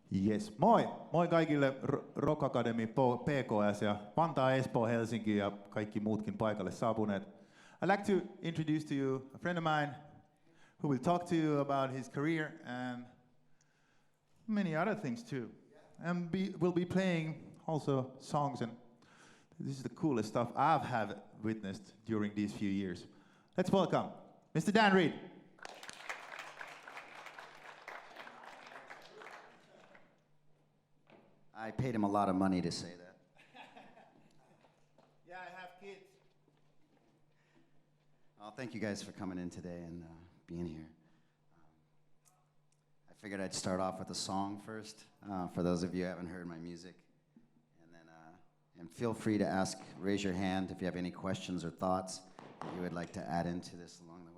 Yes. Moi! Moi kaikille Rock Academy PKS ja Vantaa, Espoo, Helsinki ja kaikki muutkin paikalle saapuneet. I'd like to introduce to you a friend of mine who will talk to you about his career and many other things too. And we'll be playing also songs, and this is the coolest stuff have witnessed during these few years. Let's welcome Mr. Dan Reed. I paid him a lot of money to say that. Yeah, I have kids. Well, thank you guys for coming in today and being here. I figured I'd start off with a song first, for those of you who haven't heard my music. And then, and feel free to raise your hand if you have any questions or thoughts that you would like to add into this along the way.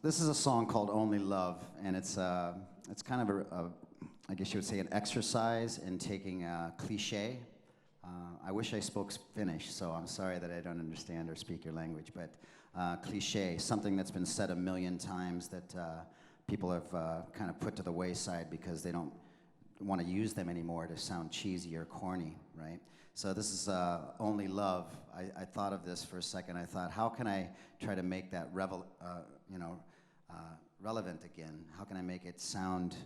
This is a song called Only Love, and it's kind of I guess you would say an exercise in taking a cliche. I wish I spoke Finnish, so I'm sorry that I don't understand or speak your language, but cliche, something that's been said a million times that people have kind of put to the wayside because they don't want to use them anymore to sound cheesy or corny, right? So this is Only Love. I thought of this for a second. I thought, how can I try to make that relevant again? How can I make it sound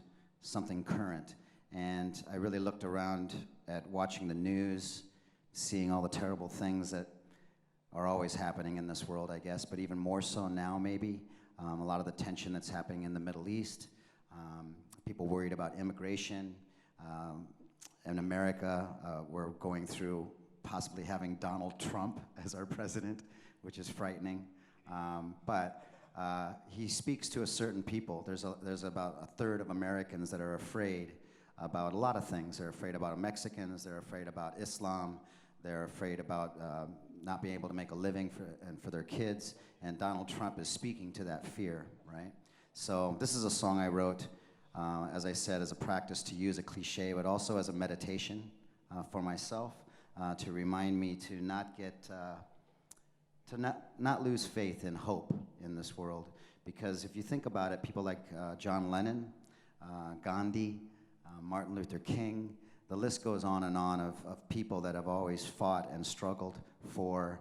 something current? And I really looked around at watching the news, seeing all the terrible things that are always happening in this world, I guess, but even more so now maybe. A lot of the tension that's happening in the Middle East, people worried about immigration. In America, we're going through possibly having Donald Trump as our president, which is frightening. But he speaks to a certain people. There's about a third of Americans that are afraid about a lot of things. They're afraid about Mexicans. They're afraid about Islam. They're afraid about not being able to make a living for their kids. And Donald Trump is speaking to that fear, right? So this is a song I wrote, as I said, as a practice to use a cliche, but also as a meditation for myself, to remind me to not lose faith and hope in this world. Because if you think about it, people like John Lennon, Gandhi, Martin Luther King, the list goes on and on of people that have always fought and struggled for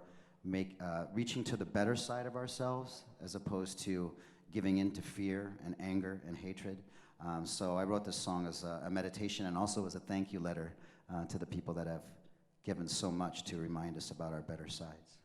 reaching to the better side of ourselves as opposed to giving in to fear and anger and hatred. So I wrote this song as a meditation and also as a thank you letter to the people that have given so much to remind us about our better sides.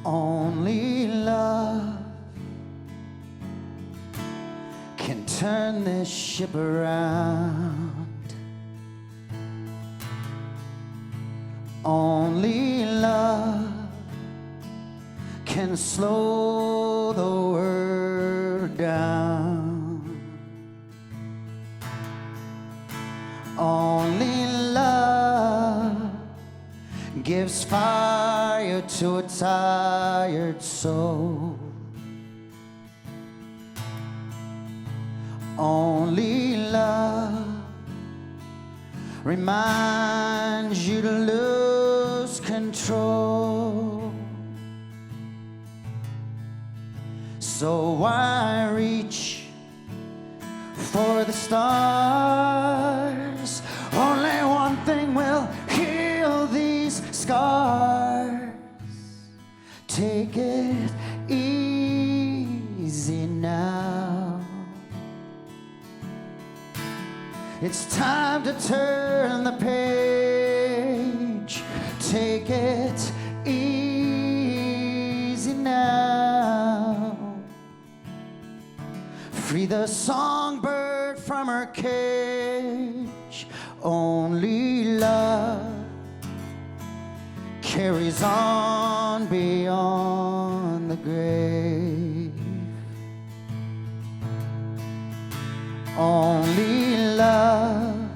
Only love can turn this ship around. Only love can slow the world down. Only love gives fire to a tired soul. Only love reminds you to lose control. So why reach for the stars? Only one thing will heal these scars. Take it easy now. It's time to turn the page. Take it easy now. Free the songbird from her cage. Only love carries on beyond the grave. Only love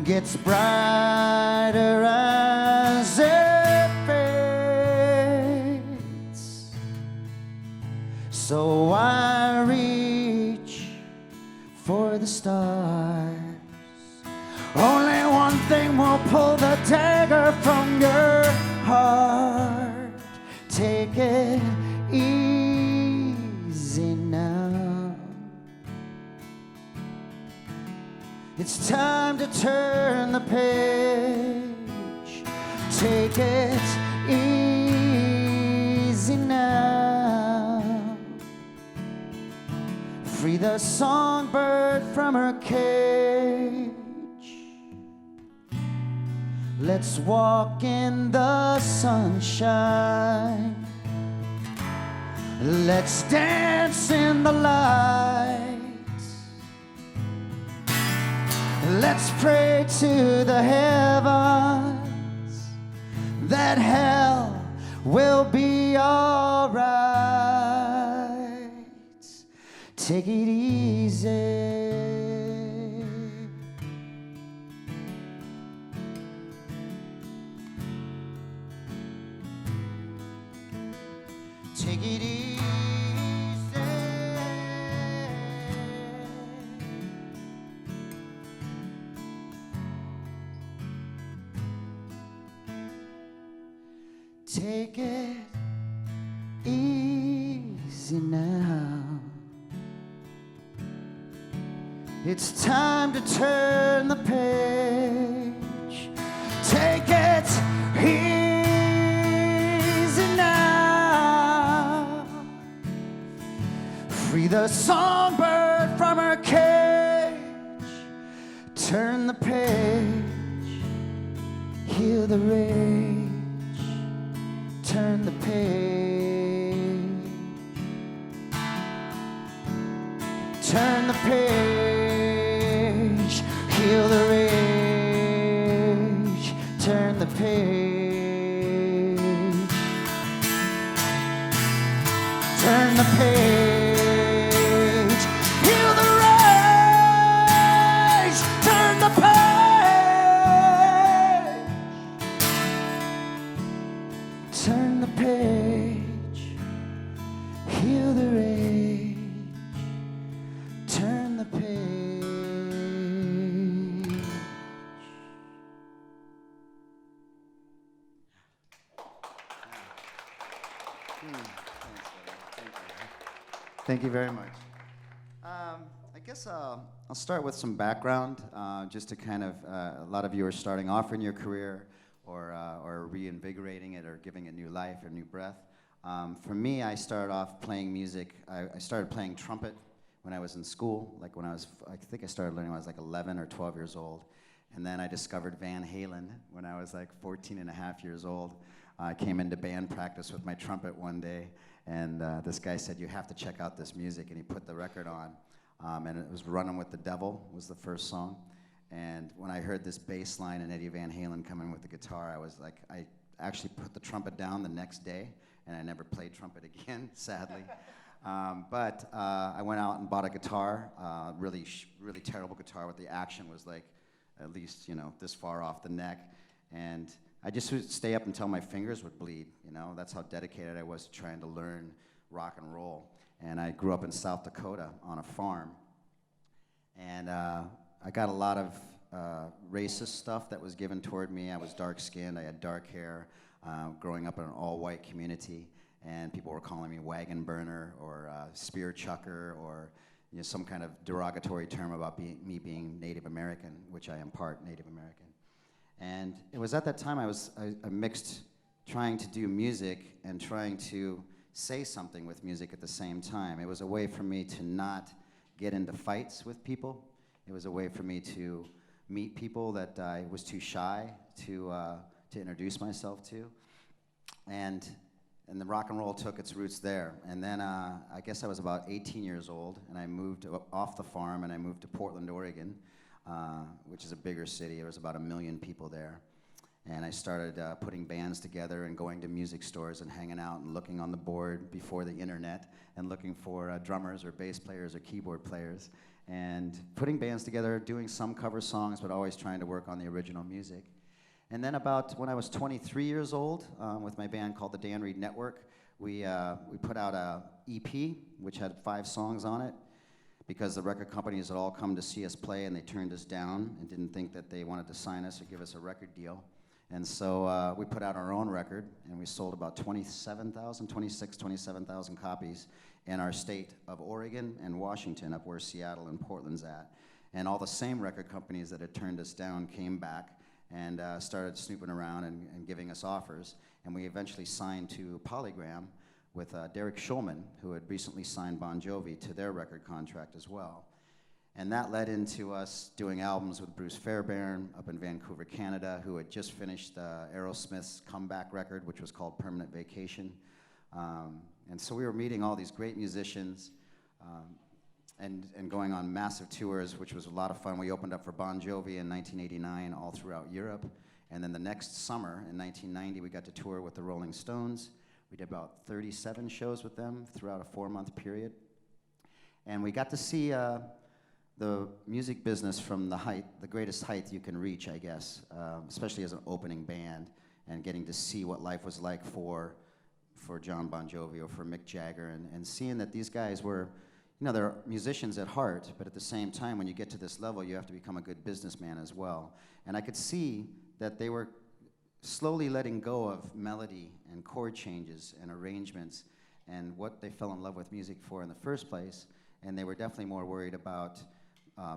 gets brighter as it fades. So I reach for the stars. Only one thing will pull the dagger from your heart. Take it easy now. It's time to turn the page. Take it easy now. Free the songbird from her cage. Let's walk in the sunshine. Let's dance in the light. Let's pray to the heavens that hell will be all right. Take it easy. Take it easy. Take it easy now. It's time to turn the page. Take it easy now. Free the songbird from her cage. Turn the page. Heal the rage. Turn the page. Turn the page. Heal the rage. Turn the page. Turn the page. Heal the rage. Turn the page. Turn the page, heal the rage, turn the page. Thank you very much. I guess I'll start with some background, just to kind of, a lot of you are starting off in your career, or reinvigorating it, or giving it new life or new breath. For me, I started off playing music. I started playing trumpet when I was in school. Like I think I started learning when I was like 11 or 12 years old. And then I discovered Van Halen when I was like 14 and a half years old. I came into band practice with my trumpet one day, and this guy said, "You have to check out this music," and he put the record on. And it was Running with the Devil was the first song. And when I heard this bass line and Eddie Van Halen come in with the guitar, I was like, I actually put the trumpet down the next day, and I never played trumpet again, sadly. But I went out and bought a guitar, really terrible guitar, with the action was like at least, this far off the neck. And I just would stay up until my fingers would bleed, That's how dedicated I was to trying to learn rock and roll. And I grew up in South Dakota on a farm. And I got a lot of racist stuff that was given toward me. I was dark-skinned, I had dark hair, growing up in an all-white community, and people were calling me wagon burner, or spear chucker, or some kind of derogatory term about me being Native American, which I am part Native American. And it was at that time I mixed trying to do music and trying to say something with music at the same time. It was a way for me to not get into fights with people. It was a way for me to meet people that I was too shy to introduce myself to. And the rock and roll took its roots there. And then I guess I was about 18 years old, and I moved off the farm, and I moved to Portland, Oregon, which is a bigger city. There was about 1 million people there. And I started putting bands together and going to music stores and hanging out and looking on the board before the internet and looking for drummers or bass players or keyboard players and putting bands together, doing some cover songs, but always trying to work on the original music. And then about when I was 23 years old, with my band called the Dan Reed Network, we put out a EP, which had 5 songs on it, because the record companies had all come to see us play and they turned us down and didn't think that they wanted to sign us or give us a record deal. And so we put out our own record, and we sold about 27,000 copies in our state of Oregon and Washington, up where Seattle and Portland's at. And all the same record companies that had turned us down came back and started snooping around and giving us offers. And we eventually signed to Polygram with Derek Schulman, who had recently signed Bon Jovi to their record contract as well. And that led into us doing albums with Bruce Fairbairn up in Vancouver, Canada, who had just finished Aerosmith's comeback record, which was called Permanent Vacation. And so we were meeting all these great musicians and going on massive tours, which was a lot of fun. We opened up for Bon Jovi in 1989 all throughout Europe. And then the next summer, in 1990, we got to tour with the Rolling Stones. We did about 37 shows with them throughout a 4-month period. And we got to see the music business from the greatest height you can reach, I guess, especially as an opening band, and getting to see what life was like for John Bon Jovi or for Mick Jagger, and seeing that these guys were, they're musicians at heart, but at the same time, when you get to this level, you have to become a good businessman as well. And I could see that they were slowly letting go of melody and chord changes and arrangements and what they fell in love with music for in the first place, and they were definitely more worried about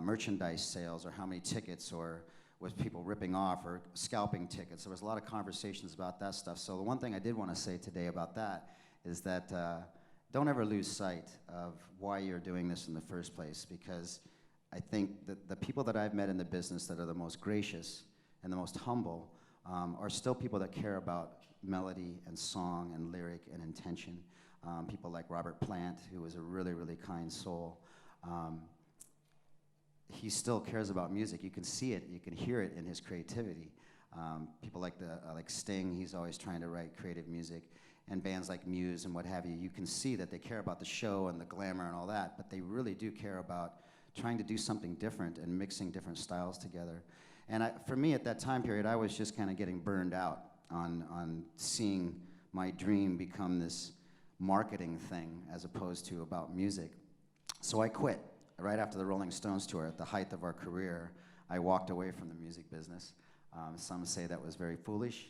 merchandise sales or how many tickets, or was people ripping off or scalping tickets. There was a lot of conversations about that stuff. So the one thing I did want to say today about that is that don't ever lose sight of why you're doing this in the first place, because I think that the people that I've met in the business that are the most gracious and the most humble are still people that care about melody and song and lyric and intention. People like Robert Plant, who was a really, really kind soul. He still cares about music. You can see it, you can hear it in his creativity. People like Sting, he's always trying to write creative music, and bands like Muse and what have you. You can see that they care about the show and the glamour and all that, but they really do care about trying to do something different and mixing different styles together. And for me, at that time period, I was just kind of getting burned out on seeing my dream become this marketing thing as opposed to about music. So I quit. Right after the Rolling Stones tour, at the height of our career, I walked away from the music business. Some say that was very foolish,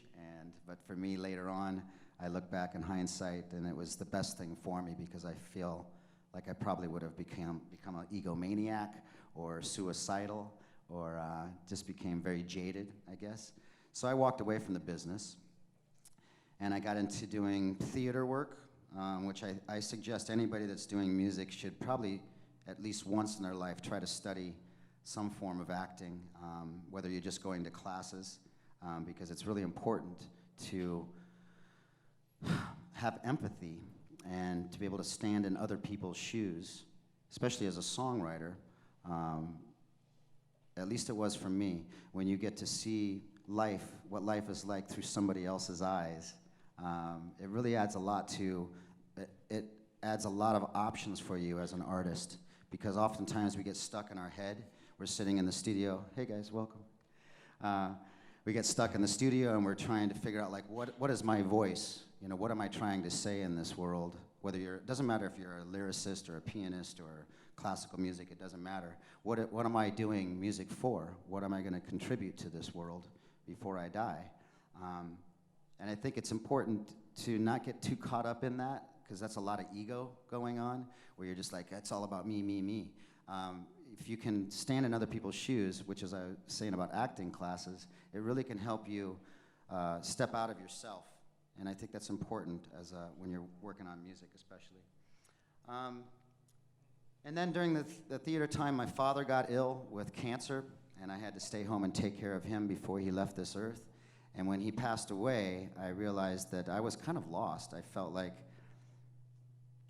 but for me later on, I look back in hindsight, and it was the best thing for me, because I feel like I probably would have become an egomaniac or suicidal, or just became very jaded, I guess. So I walked away from the business, and I got into doing theater work, which I suggest anybody that's doing music should probably at least once in their life try to study some form of acting, whether you're just going to classes, because it's really important to have empathy and to be able to stand in other people's shoes, especially as a songwriter. At least it was for me. When you get to see life, what life is like through somebody else's eyes, it really adds a lot to, it adds a lot of options for you as an artist. Because oftentimes we get stuck in our head. We're sitting in the studio. Hey guys, welcome. We get stuck in the studio and we're trying to figure out, like, what is my voice? What am I trying to say in this world? It doesn't matter if you're a lyricist or a pianist or classical music, it doesn't matter. What am I doing music for? What am I going to contribute to this world before I die? And I think it's important to not get too caught up in that, because that's a lot of ego going on, where you're just like, it's all about me, me, me. If you can stand in other people's shoes, which is I was saying about acting classes, it really can help you step out of yourself. And I think that's important when you're working on music, especially. And then during the theater time, my father got ill with cancer, and I had to stay home and take care of him before he left this earth. And when he passed away, I realized that I was kind of lost. I felt like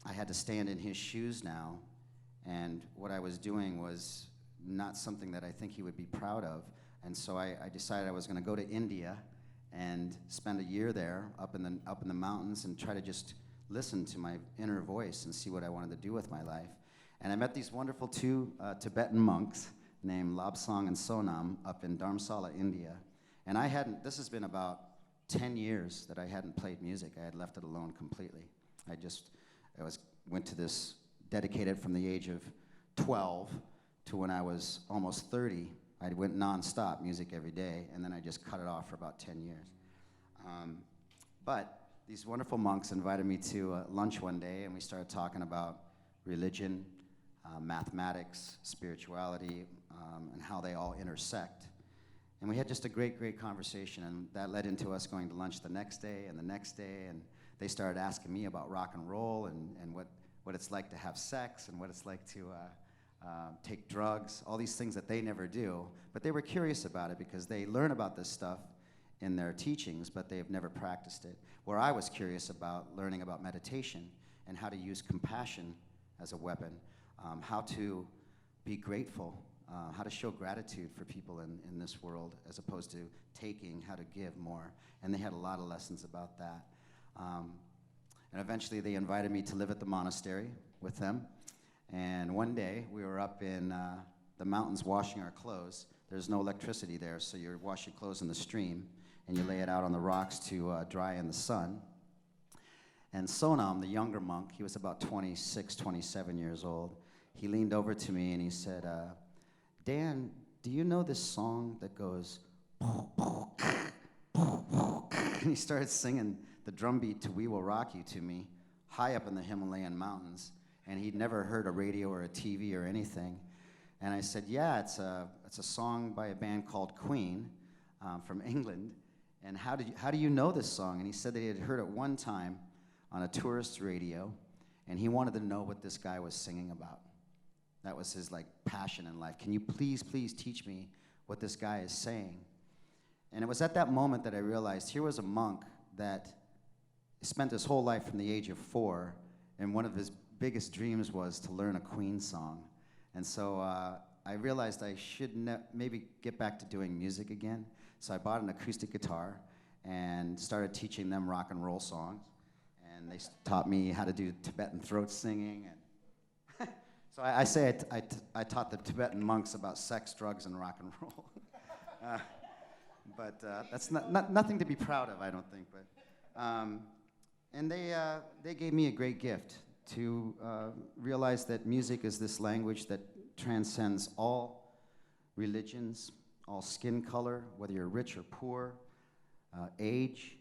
I had to stand in his shoes now, and what I was doing was not something that I think he would be proud of. And so I decided I was going to go to India and spend a year there up in the mountains and try to just listen to my inner voice and see what I wanted to do with my life. And I met these wonderful two Tibetan monks named Labsang and Sonam up in Dharamsala, India. And this has been about 10 years that I hadn't played music. I had left it alone completely. Went to this, dedicated from the age of 12 to when I was almost 30. I went non-stop, music every day, and then I just cut it off for about 10 years. But these wonderful monks invited me to lunch one day, and we started talking about religion, mathematics, spirituality, and how they all intersect. And we had just a great, great conversation, and that led into us going to lunch the next day, and they started asking me about rock and roll and what it's like to have sex and what it's like to take drugs, all these things that they never do. But they were curious about it because they learn about this stuff in their teachings, but they've never practiced it. Where I was curious about learning about meditation and how to use compassion as a weapon, how to be grateful, how to show gratitude for people in this world as opposed to taking, how to give more. And they had a lot of lessons about that. And eventually they invited me to live at the monastery with them. And one day we were up in the mountains washing our clothes. There's no electricity there, so you wash your clothes in the stream and you lay it out on the rocks to dry in the sun. And Sonam, the younger monk, he was about 26, 27 years old. He leaned over to me and he said, Dan, do you know this song that goes, and he started singing the drum beat to We Will Rock You to me, high up in the Himalayan mountains, and he'd never heard a radio or a TV or anything. And I said, yeah, it's a song by a band called Queen from England, and how do you know this song? And he said that he had heard it one time on a tourist radio, and he wanted to know what this guy was singing about. That was his passion in life. Can you please teach me what this guy is saying? And it was at that moment that I realized here was a monk that spent his whole life from the age of 4, and one of his biggest dreams was to learn a Queen song. And so I realized I should maybe get back to doing music again. So I bought an acoustic guitar and started teaching them rock and roll songs. And they taught me how to do Tibetan throat singing. And so I taught the Tibetan monks about sex, drugs, and rock and roll. But that's nothing to be proud of, I don't think. But and they gave me a great gift to realize that music is this language that transcends all religions, all skin color, whether you're rich or poor, age,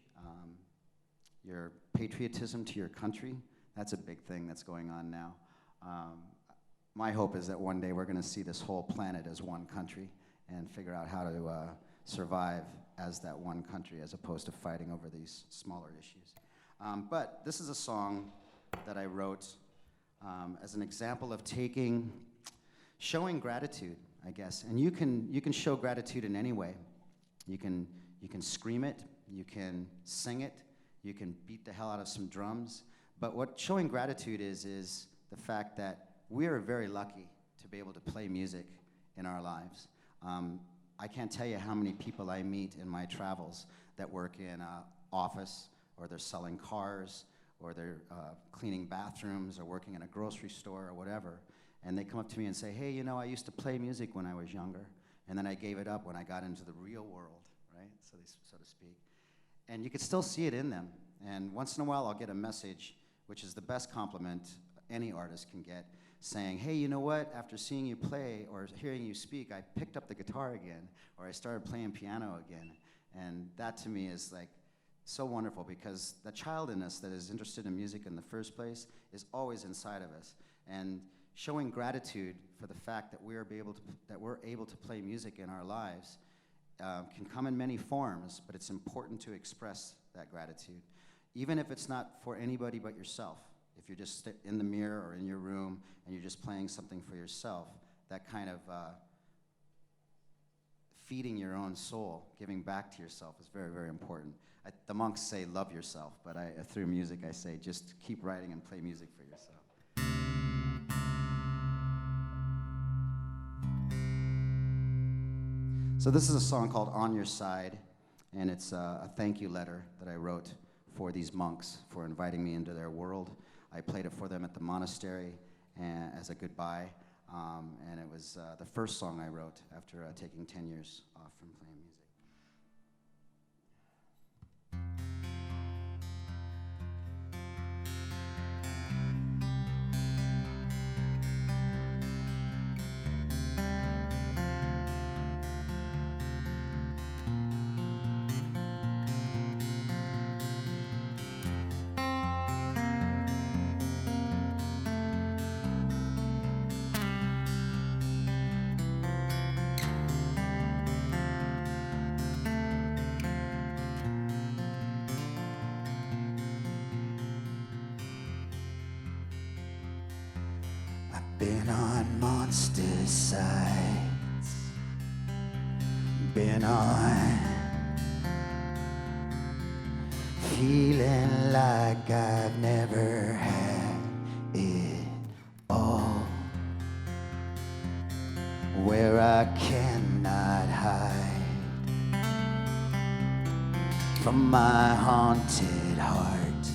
your patriotism to your country. That's a big thing that's going on now. My hope is that one day we're going to see this whole planet as one country and figure out how to survive as that one country as opposed to fighting over these smaller issues. But this is a song that I wrote as an example of showing gratitude, I guess. And you can show gratitude in any way. You can scream it, you can sing it, you can beat the hell out of some drums. But what showing gratitude is the fact that we are very lucky to be able to play music in our lives. I can't tell you how many people I meet in my travels that work in an office, or they're selling cars, or they're cleaning bathrooms, or working in a grocery store, or whatever. And they come up to me and say, hey, I used to play music when I was younger, and then I gave it up when I got into the real world, right? So to speak. And you could still see it in them. And once in a while, I'll get a message, which is the best compliment any artist can get, saying, hey, you know what? After seeing you play or hearing you speak, I picked up the guitar again, or I started playing piano again. And that to me is so wonderful, because the child in us that is interested in music in the first place is always inside of us. And showing gratitude for the fact that we're able to play music in our lives can come in many forms, but it's important to express that gratitude, even if it's not for anybody but yourself. If you're just in the mirror or in your room and you're just playing something for yourself, that kind of feeding your own soul, giving back to yourself is very, very important. The monks say love yourself, but through music I say just keep writing and play music for yourself. So this is a song called On Your Side, and it's a thank you letter that I wrote for these monks for inviting me into their world. I played it for them at the monastery as a goodbye, and it was the first song I wrote after taking 10 years off from playing music. Been on monster sites, been on feeling like I've never had it all, where I cannot hide from my haunted heart.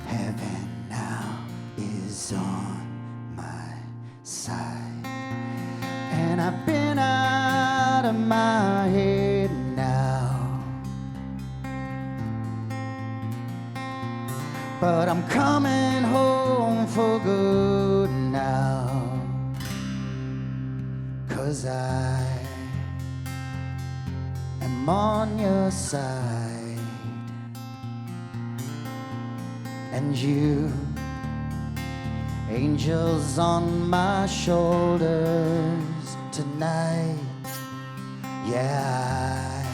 Heaven now is on side, and I've been out of my head now, but I'm coming home for good now, 'cause I am on your side, and you angels on my shoulders tonight. Yeah,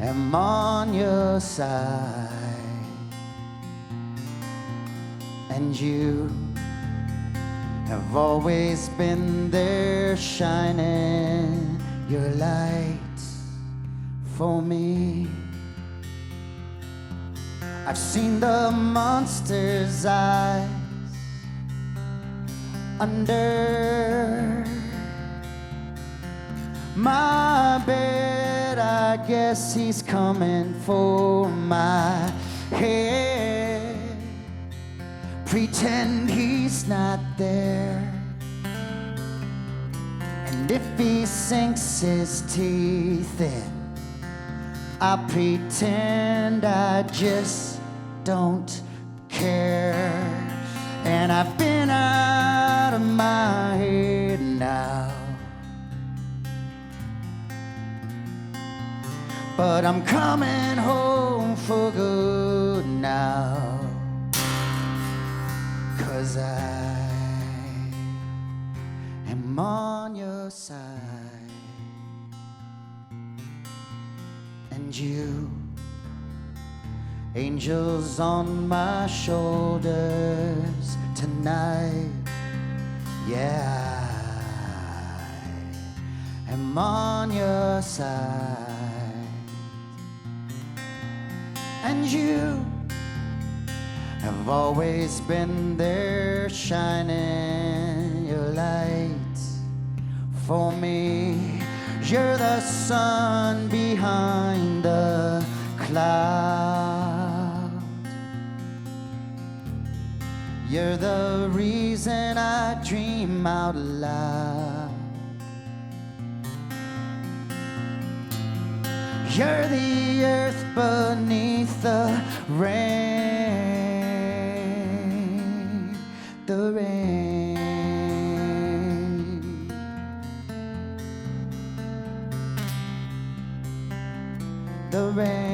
I am on your side, and you have always been there shining your light for me. I've seen the monster's eyes under my bed. I guess he's coming for my head. Pretend he's not there, and if he sinks his teeth in, I pretend I just don't care. And I've been out of my head now, but I'm coming home for good now, 'cause I am on your side, and you angels on my shoulders tonight. Yeah, I am on your side, and you have always been there shining your light for me. You're the sun behind the cloud. You're the reason I dream out loud. You're the earth beneath the rain, the rain. The rain.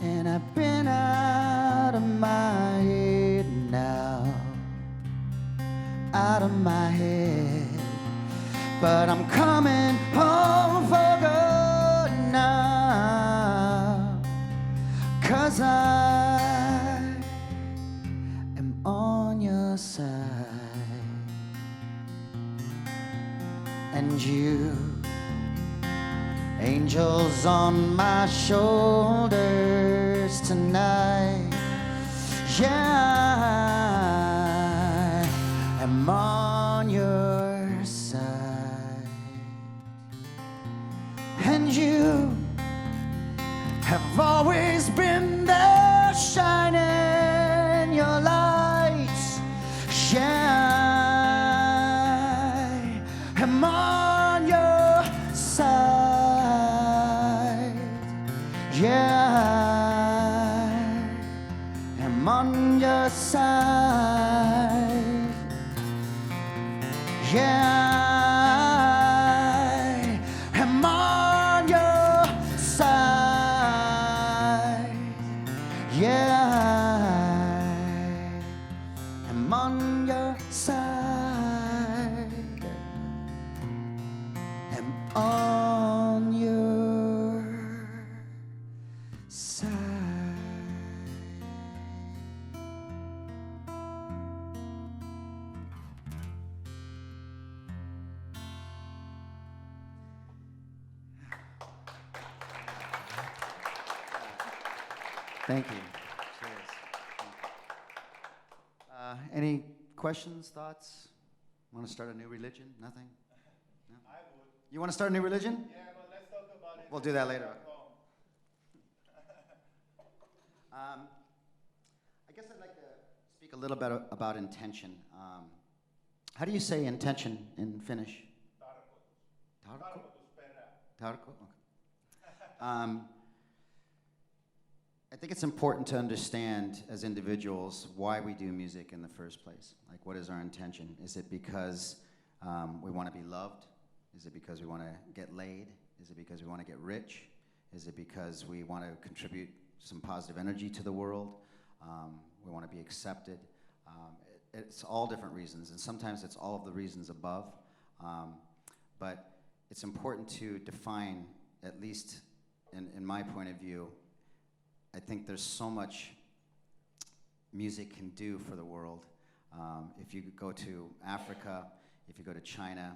And I've been out of my head now, out of my head, but I'm coming home for good now, 'cause on your side, and you, angels on my shoulders tonight. Yeah, I am on your side, and you have always been there shining your lights. Yeah, I am on your side. Yeah, I'm on your side. Yeah, I'm on your side. Yeah, I'm on your side. I'm on your side. Thank you. Cheers. Any questions, thoughts? Want to start a new religion? Nothing? No? I would. You want to start a new religion? Yeah, but let's talk about it. We'll do that later. I guess I'd like to speak a little bit about intention. How do you say intention in Finnish? Tarkoitus. Tarkoitus? Okay. I think it's important to understand as individuals why we do music in the first place. Like, what is our intention? Is it because we want to be loved? Is it because we want to get laid? Is it because we want to get rich? Is it because we want to contribute some positive energy to the world? We want to be accepted. It's all different reasons, and sometimes it's all of the reasons above. But it's important to define, at least in my point of view, I think there's so much music can do for the world. If you go to Africa, if you go to China,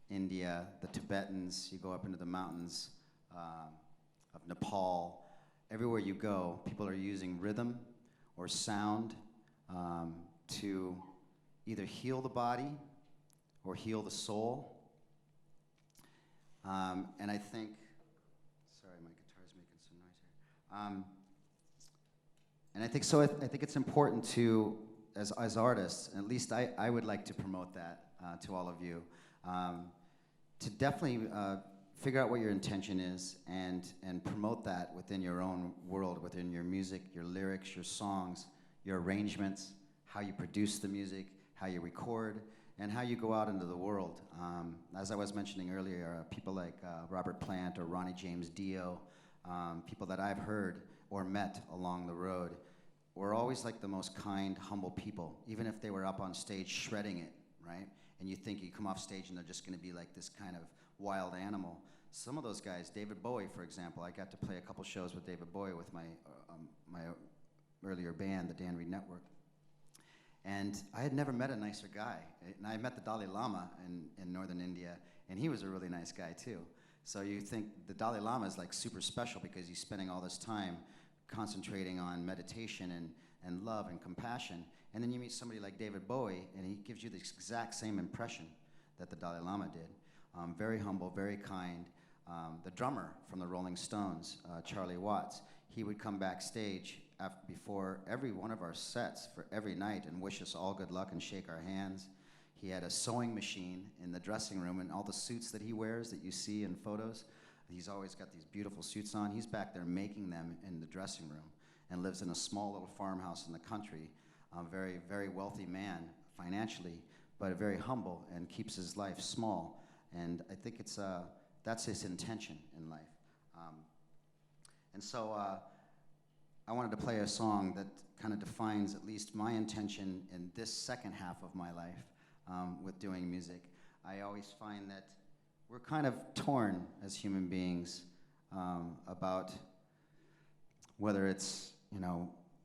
India, the Tibetans, you go up into the mountains of Nepal, everywhere you go, people are using rhythm or sound to either heal the body or heal the soul. And I think, sorry, my guitar's making some noise here. And I think so. I think it's important to, as artists, at least I would like to promote that to all of you, to definitely figure out what your intention is and promote that within your own world, within your music, your lyrics, your songs, your arrangements, how you produce the music, how you record, and how you go out into the world. As I was mentioning earlier, people like Robert Plant or Ronnie James Dio, people that I've heard or met along the road, were always like the most kind, humble people, even if they were up on stage shredding it, right? And you think you come off stage and they're just gonna be like this kind of wild animal. Some of those guys, David Bowie, for example, I got to play a couple shows with David Bowie with my earlier band, the Dan Reed Network. And I had never met a nicer guy. And I met the Dalai Lama in northern India, and he was a really nice guy too. So you think the Dalai Lama is like super special because he's spending all this time concentrating on meditation and love and compassion. And then you meet somebody like David Bowie, and he gives you the exact same impression that the Dalai Lama did. Very humble, very kind. The drummer from the Rolling Stones, Charlie Watts, he would come backstage before every one of our sets for every night and wish us all good luck and shake our hands. He had a sewing machine in the dressing room, and all the suits that he wears that you see in photos, he's always got these beautiful suits on. He's back there making them in the dressing room and lives in a small little farmhouse in the country. A very, very wealthy man financially, but very humble and keeps his life small. And I think that's his intention in life. And so I wanted to play a song that kind of defines at least my intention in this second half of my life with doing music. I always find that we're kind of torn as human beings about whether it's,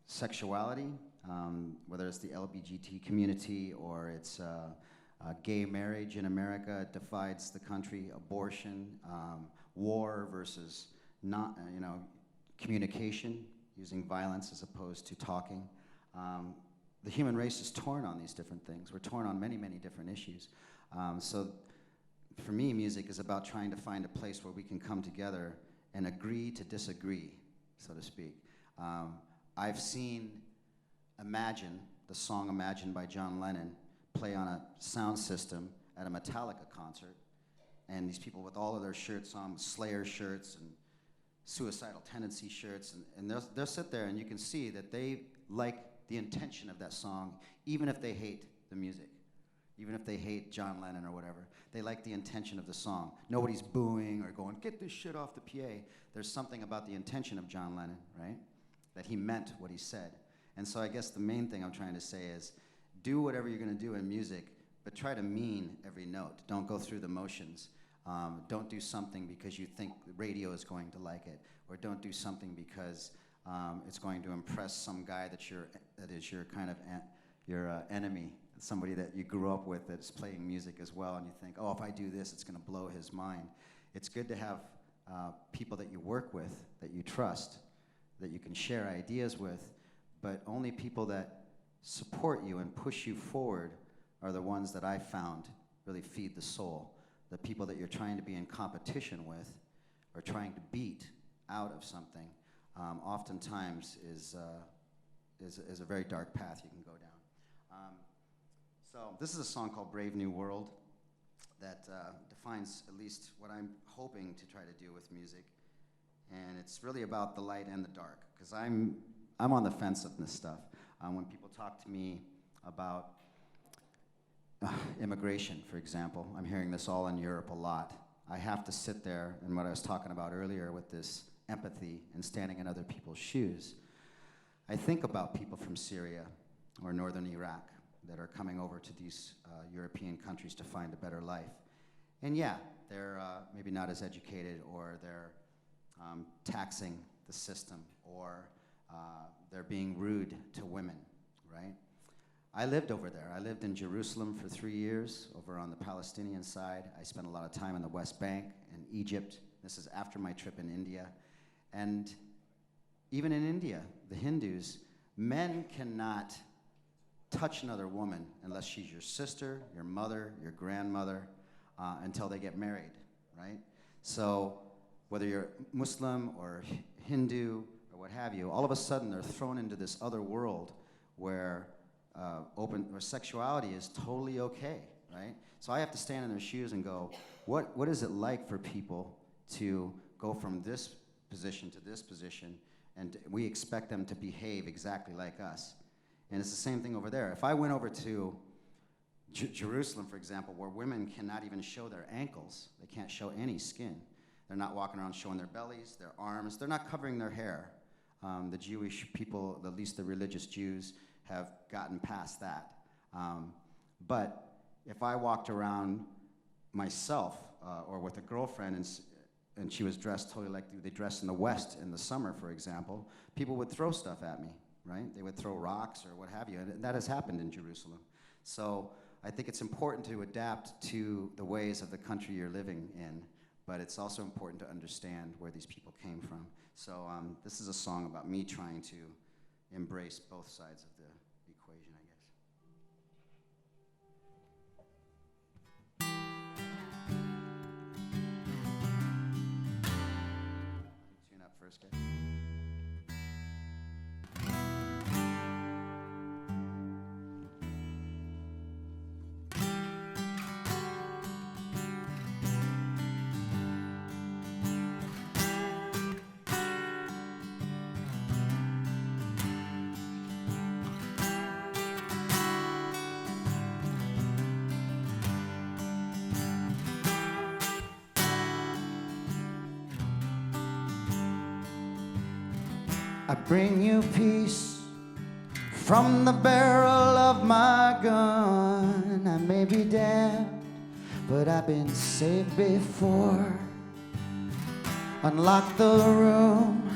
sexuality, whether it's the LGBT community or it's gay marriage in America. It divides the country. Abortion, war versus not, communication, using violence as opposed to talking. The human race is torn on these different things. We're torn on many, many different issues. So for me, music is about trying to find a place where we can come together and agree to disagree, so to speak. I've seen Imagine, the song Imagine by John Lennon, play on a sound system at a Metallica concert. And these people with all of their shirts on, Slayer shirts and suicidal tendency shirts, and they'll sit there and you can see that they like the intention of that song, even if they hate the music, even if they hate John Lennon or whatever. They like the intention of the song. Nobody's booing or going, get this shit off the PA. There's something about the intention of John Lennon, right? That he meant what he said. And so I guess the main thing I'm trying to say is, do whatever you're gonna do in music, but try to mean every note. Don't go through the motions. Don't do something because you think the radio is going to like it, or don't do something because it's going to impress some guy that is your kind of your enemy, somebody that you grew up with that's playing music as well, and you think, oh, if I do this, it's going to blow his mind. It's good to have people that you work with, that you trust, that you can share ideas with, but only people that support you and push you forward are the ones that I found really feed the soul. The people that you're trying to be in competition with or trying to beat out of something oftentimes is a very dark path you can go down. So this is a song called Brave New World that defines at least what I'm hoping to try to do with music. And it's really about the light and the dark, because I'm on the fence of this stuff. When people talk to me about immigration, for example, I'm hearing this all in Europe a lot. I have to sit there, and what I was talking about earlier with this empathy and standing in other people's shoes. I think about people from Syria or northern Iraq that are coming over to these European countries to find a better life. And yeah, they're maybe not as educated, or they're taxing the system, or they're being rude to women, right? I lived over there. I lived in Jerusalem for 3 years, over on the Palestinian side. I spent a lot of time in the West Bank and Egypt. This is after my trip in India. And even in India, the Hindus, men cannot touch another woman unless she's your sister, your mother, your grandmother, until they get married, right? So whether you're Muslim or Hindu or what have you, all of a sudden they're thrown into this other world where sexuality is totally okay, right? So I have to stand in their shoes and go, what is it like for people to go from this position to this position, and we expect them to behave exactly like us? And it's the same thing over there. If I went over to Jerusalem, for example, where women cannot even show their ankles, they can't show any skin. They're not walking around showing their bellies, their arms, they're not covering their hair. The Jewish people, at least the religious Jews, have gotten past that. But if I walked around myself or with a girlfriend and she was dressed totally like they dress in the West in the summer, for example, people would throw stuff at me, right? They would throw rocks or what have you, and that has happened in Jerusalem. So I think it's important to adapt to the ways of the country you're living in, but it's also important to understand where these people came from. So this is a song about me trying to embrace both sides of the equation, I guess. Tune up first, guys. I bring you peace from the barrel of my gun. I may be damned, but I've been saved before. Unlock the room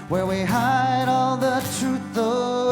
where we hide all the truth, though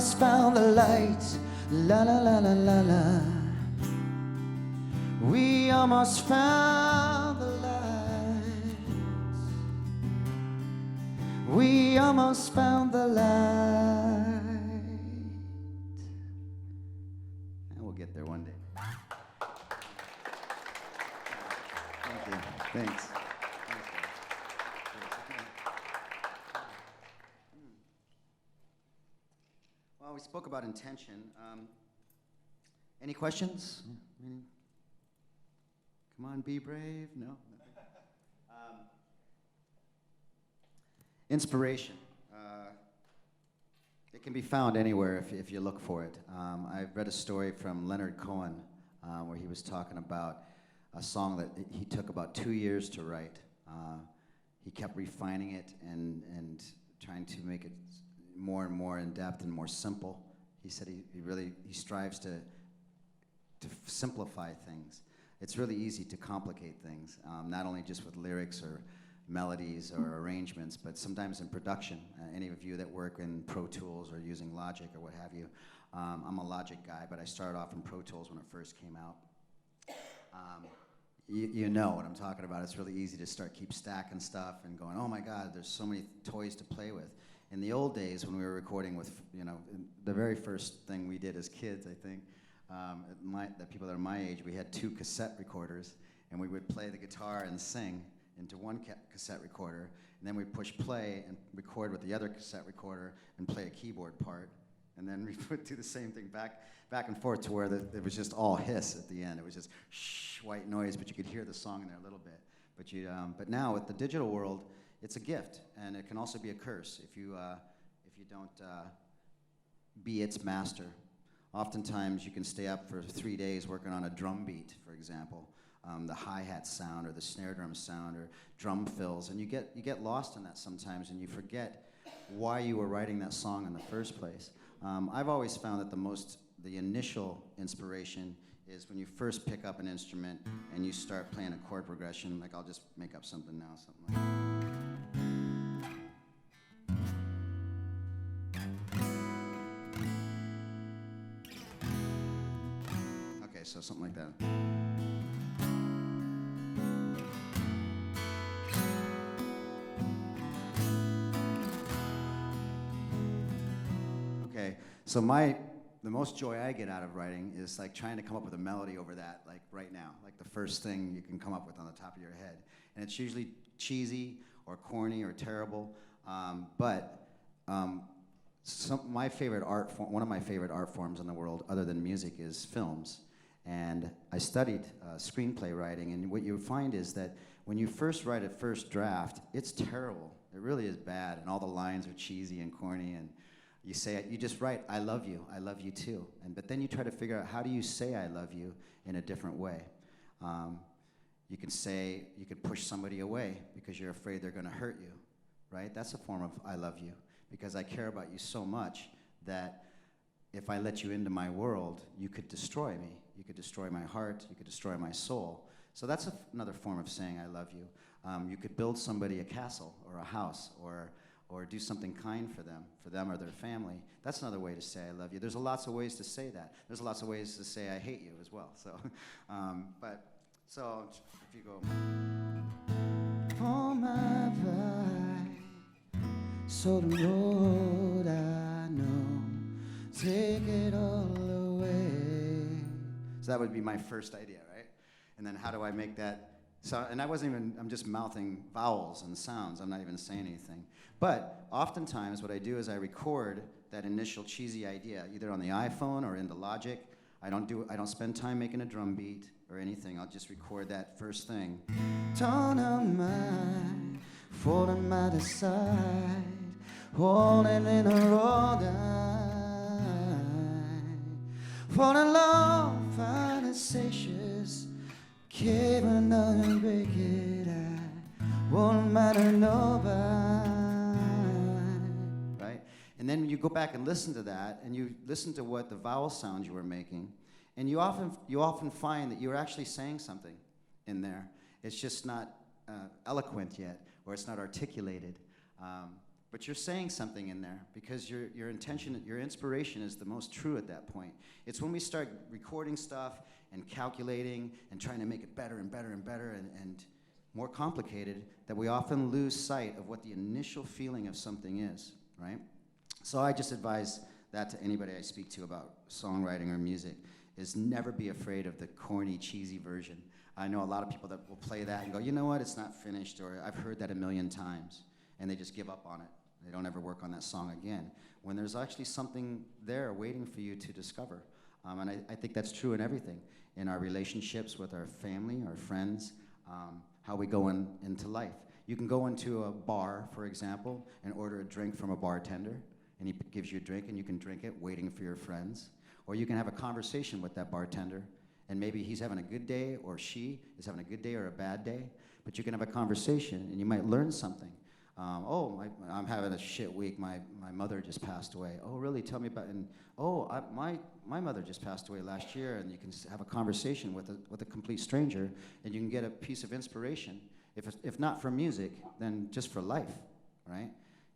almost found the light. La la la la la la. We almost found the light. We almost found the light. And we'll get there one day. Thank you. Thanks. Well, we spoke about intention. Any questions? Come on, be brave. No. Inspiration. It can be found anywhere if you look for it. I read a story from Leonard Cohen where he was talking about a song that he took about 2 years to write. He kept refining it and trying to make it more and more in depth and more simple. He said he strives to simplify things. It's really easy to complicate things, not only just with lyrics or melodies or arrangements, but sometimes in production. Any of you that work in Pro Tools or using Logic or what have you, I'm a Logic guy, but I started off in Pro Tools when it first came out. You know what I'm talking about. It's really easy to keep stacking stuff and going, oh my God, there's so many toys to play with. In the old days when we were recording with, the very first thing we did as kids, I think, the people that are my age, we had 2 cassette recorders, and we would play the guitar and sing into one cassette recorder, and then we'd push play and record with the other cassette recorder and play a keyboard part, and then we would do the same thing back and forth to where it was just all hiss at the end. It was just shh, white noise, but you could hear the song in there a little bit. But now with the digital world, it's a gift, and it can also be a curse if you don't be its master. Oftentimes, you can stay up for 3 days working on a drum beat, for example, the hi-hat sound or the snare drum sound or drum fills, and you get lost in that sometimes, and you forget why you were writing that song in the first place. I've always found that the initial inspiration is when you first pick up an instrument and you start playing a chord progression. Like, I'll just make up something now, something like that. Okay, so something like that. Okay, so the most joy I get out of writing is like trying to come up with a melody over that, like right now, like the first thing you can come up with on the top of your head. And it's usually cheesy or corny or terrible, but one of my favorite art forms in the world, other than music, is films. And I studied screenplay writing, and what you find is that when you first write a first draft, it's terrible. It really is bad, and all the lines are cheesy and corny, and you just write, I love you too. But then you try to figure out, how do you say I love you in a different way? You could push somebody away because you're afraid they're gonna hurt you, right? That's a form of I love you, because I care about you so much that if I let you into my world, you could destroy me. You could destroy my heart, you could destroy my soul. So that's another form of saying I love you. You could build somebody a castle or a house, or do something kind for them or their family. That's another way to say I love you. There's lots of ways to say that. There's lots of ways to say I hate you as well. So, so if you go, for my pride, so the road I know, take it all away. So that would be my first idea, right? And then how do I make that? So, and I'm just mouthing vowels and sounds. I'm not even saying anything. But oftentimes what I do is I record that initial cheesy idea, either on the iPhone or into Logic. I don't spend time making a drum beat or anything. I'll just record that first thing. Turn on my, falling by the side, holding in a road for the long, fine and satious, giving up and break it, won't matter nobody. Right? And then you go back and listen to that, and you listen to what the vowel sounds you were making, and you often find that you're actually saying something in there. It's just not eloquent yet, or it's not articulated. but you're saying something in there because your intention, your inspiration is the most true at that point. It's when we start recording stuff and calculating and trying to make it better and better and better and more complicated that we often lose sight of what the initial feeling of something is, right? So I just advise that to anybody I speak to about songwriting or music, is never be afraid of the corny, cheesy version. I know a lot of people that will play that and go, you know what, it's not finished, or I've heard that a million times, and they just give up on it. They don't ever work on that song again, when there's actually something there waiting for you to discover. And I think that's true in everything, in our relationships with our family, our friends, how we go into life. You can go into a bar, for example, and order a drink from a bartender, and he gives you a drink and you can drink it waiting for your friends. Or you can have a conversation with that bartender, and maybe he's having a good day or she is having a good day or a bad day, but you can have a conversation and you might learn something. I'm having a shit week. My mother just passed away. Oh, really? Tell me about it. And my mother just passed away last year, and you can have a conversation with a complete stranger, and you can get a piece of inspiration. If not for music, then just for life, right?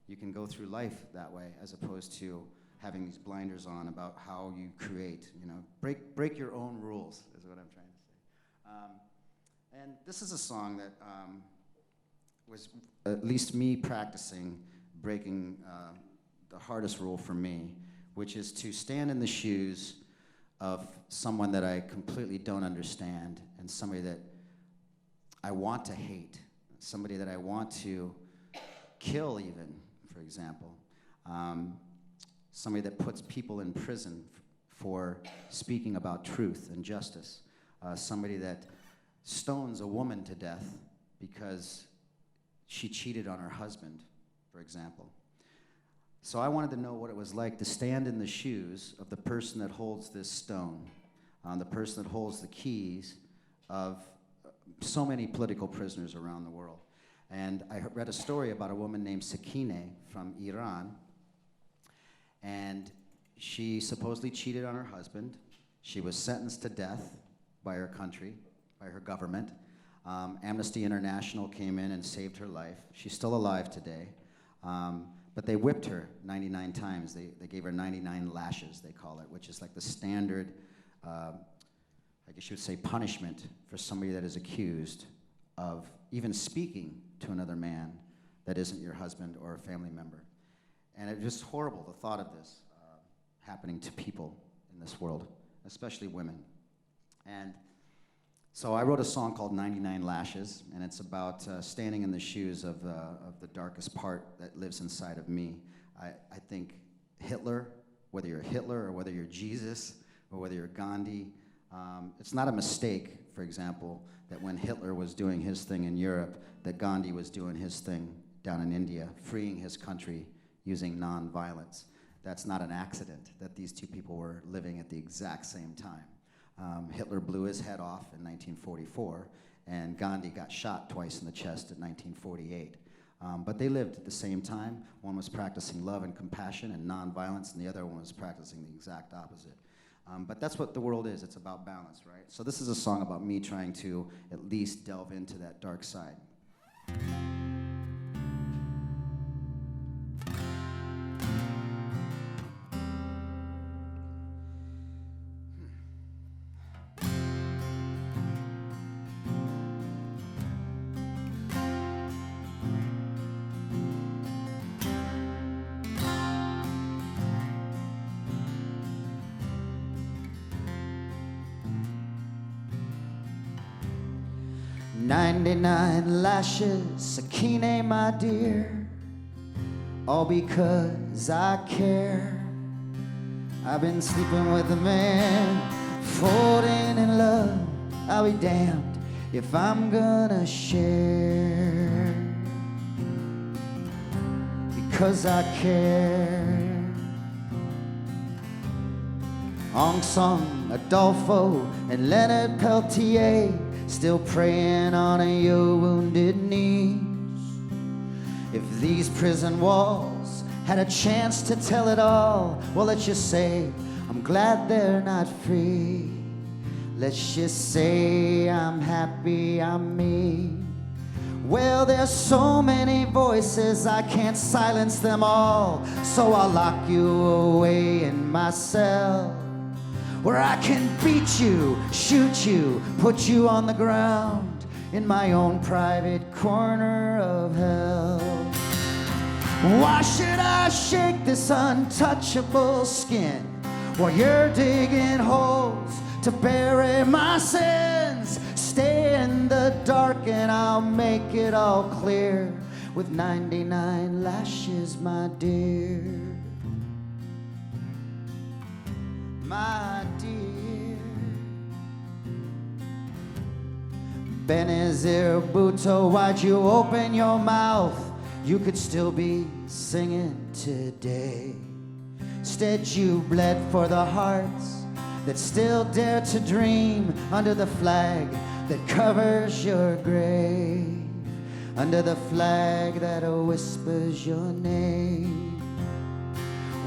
You can go through life that way, as opposed to having these blinders on about how you create. You know, break your own rules is what I'm trying to say. And this is a song that was at least me practicing breaking the hardest rule for me, which is to stand in the shoes of someone that I completely don't understand, and somebody that I want to hate, somebody that I want to kill even, for example. Somebody that puts people in prison for speaking about truth and justice. Somebody that stones a woman to death because she cheated on her husband, for example. So I wanted to know what it was like to stand in the shoes of the person that holds this stone, the person that holds the keys of so many political prisoners around the world. And I read a story about a woman named Sakine from Iran, and she supposedly cheated on her husband. She was sentenced to death by her country, by her government. Amnesty International came in and saved her life. She's still alive today. But they whipped her 99 times. They gave her 99 lashes, they call it, which is like the standard, I guess you would say, punishment for somebody that is accused of even speaking to another man that isn't your husband or a family member. And it's just horrible, the thought of this happening to people in this world, especially women. And so I wrote a song called 99 Lashes, and it's about standing in the shoes of the darkest part that lives inside of me. I think Hitler, whether you're Hitler or whether you're Jesus or whether you're Gandhi, it's not a mistake, for example, that when Hitler was doing his thing in Europe, that Gandhi was doing his thing down in India, freeing his country using nonviolence. That's not an accident that these two people were living at the exact same time. Hitler blew his head off in 1944, and Gandhi got shot twice in the chest in 1948. But they lived at the same time. One was practicing love and compassion and nonviolence, and the other one was practicing the exact opposite. But that's what the world is. It's about balance, right? So this is a song about me trying to at least delve into that dark side. 99 lashes, Sakine, my dear, all because I care. I've been sleeping with a man, falling in love. I'll be damned if I'm gonna share, because I care. Aung San, Adolfo, and Leonard Peltier, still praying on your wounded knees. If these prison walls had a chance to tell it all, well, let's just say I'm glad they're not free. Let's just say I'm happy I'm me. Well, there's so many voices, I can't silence them all. So I'll lock you away in my cell, where I can beat you, shoot you, put you on the ground in my own private corner of hell. Why should I shake this untouchable skin while you're digging holes to bury my sins? Stay in the dark and I'll make it all clear with 99 lashes, my dear. My dear. Benazir Bhutto, why'd you open your mouth? You could still be singing today. Instead you bled for the hearts that still dare to dream under the flag that covers your grave, under the flag that whispers your name.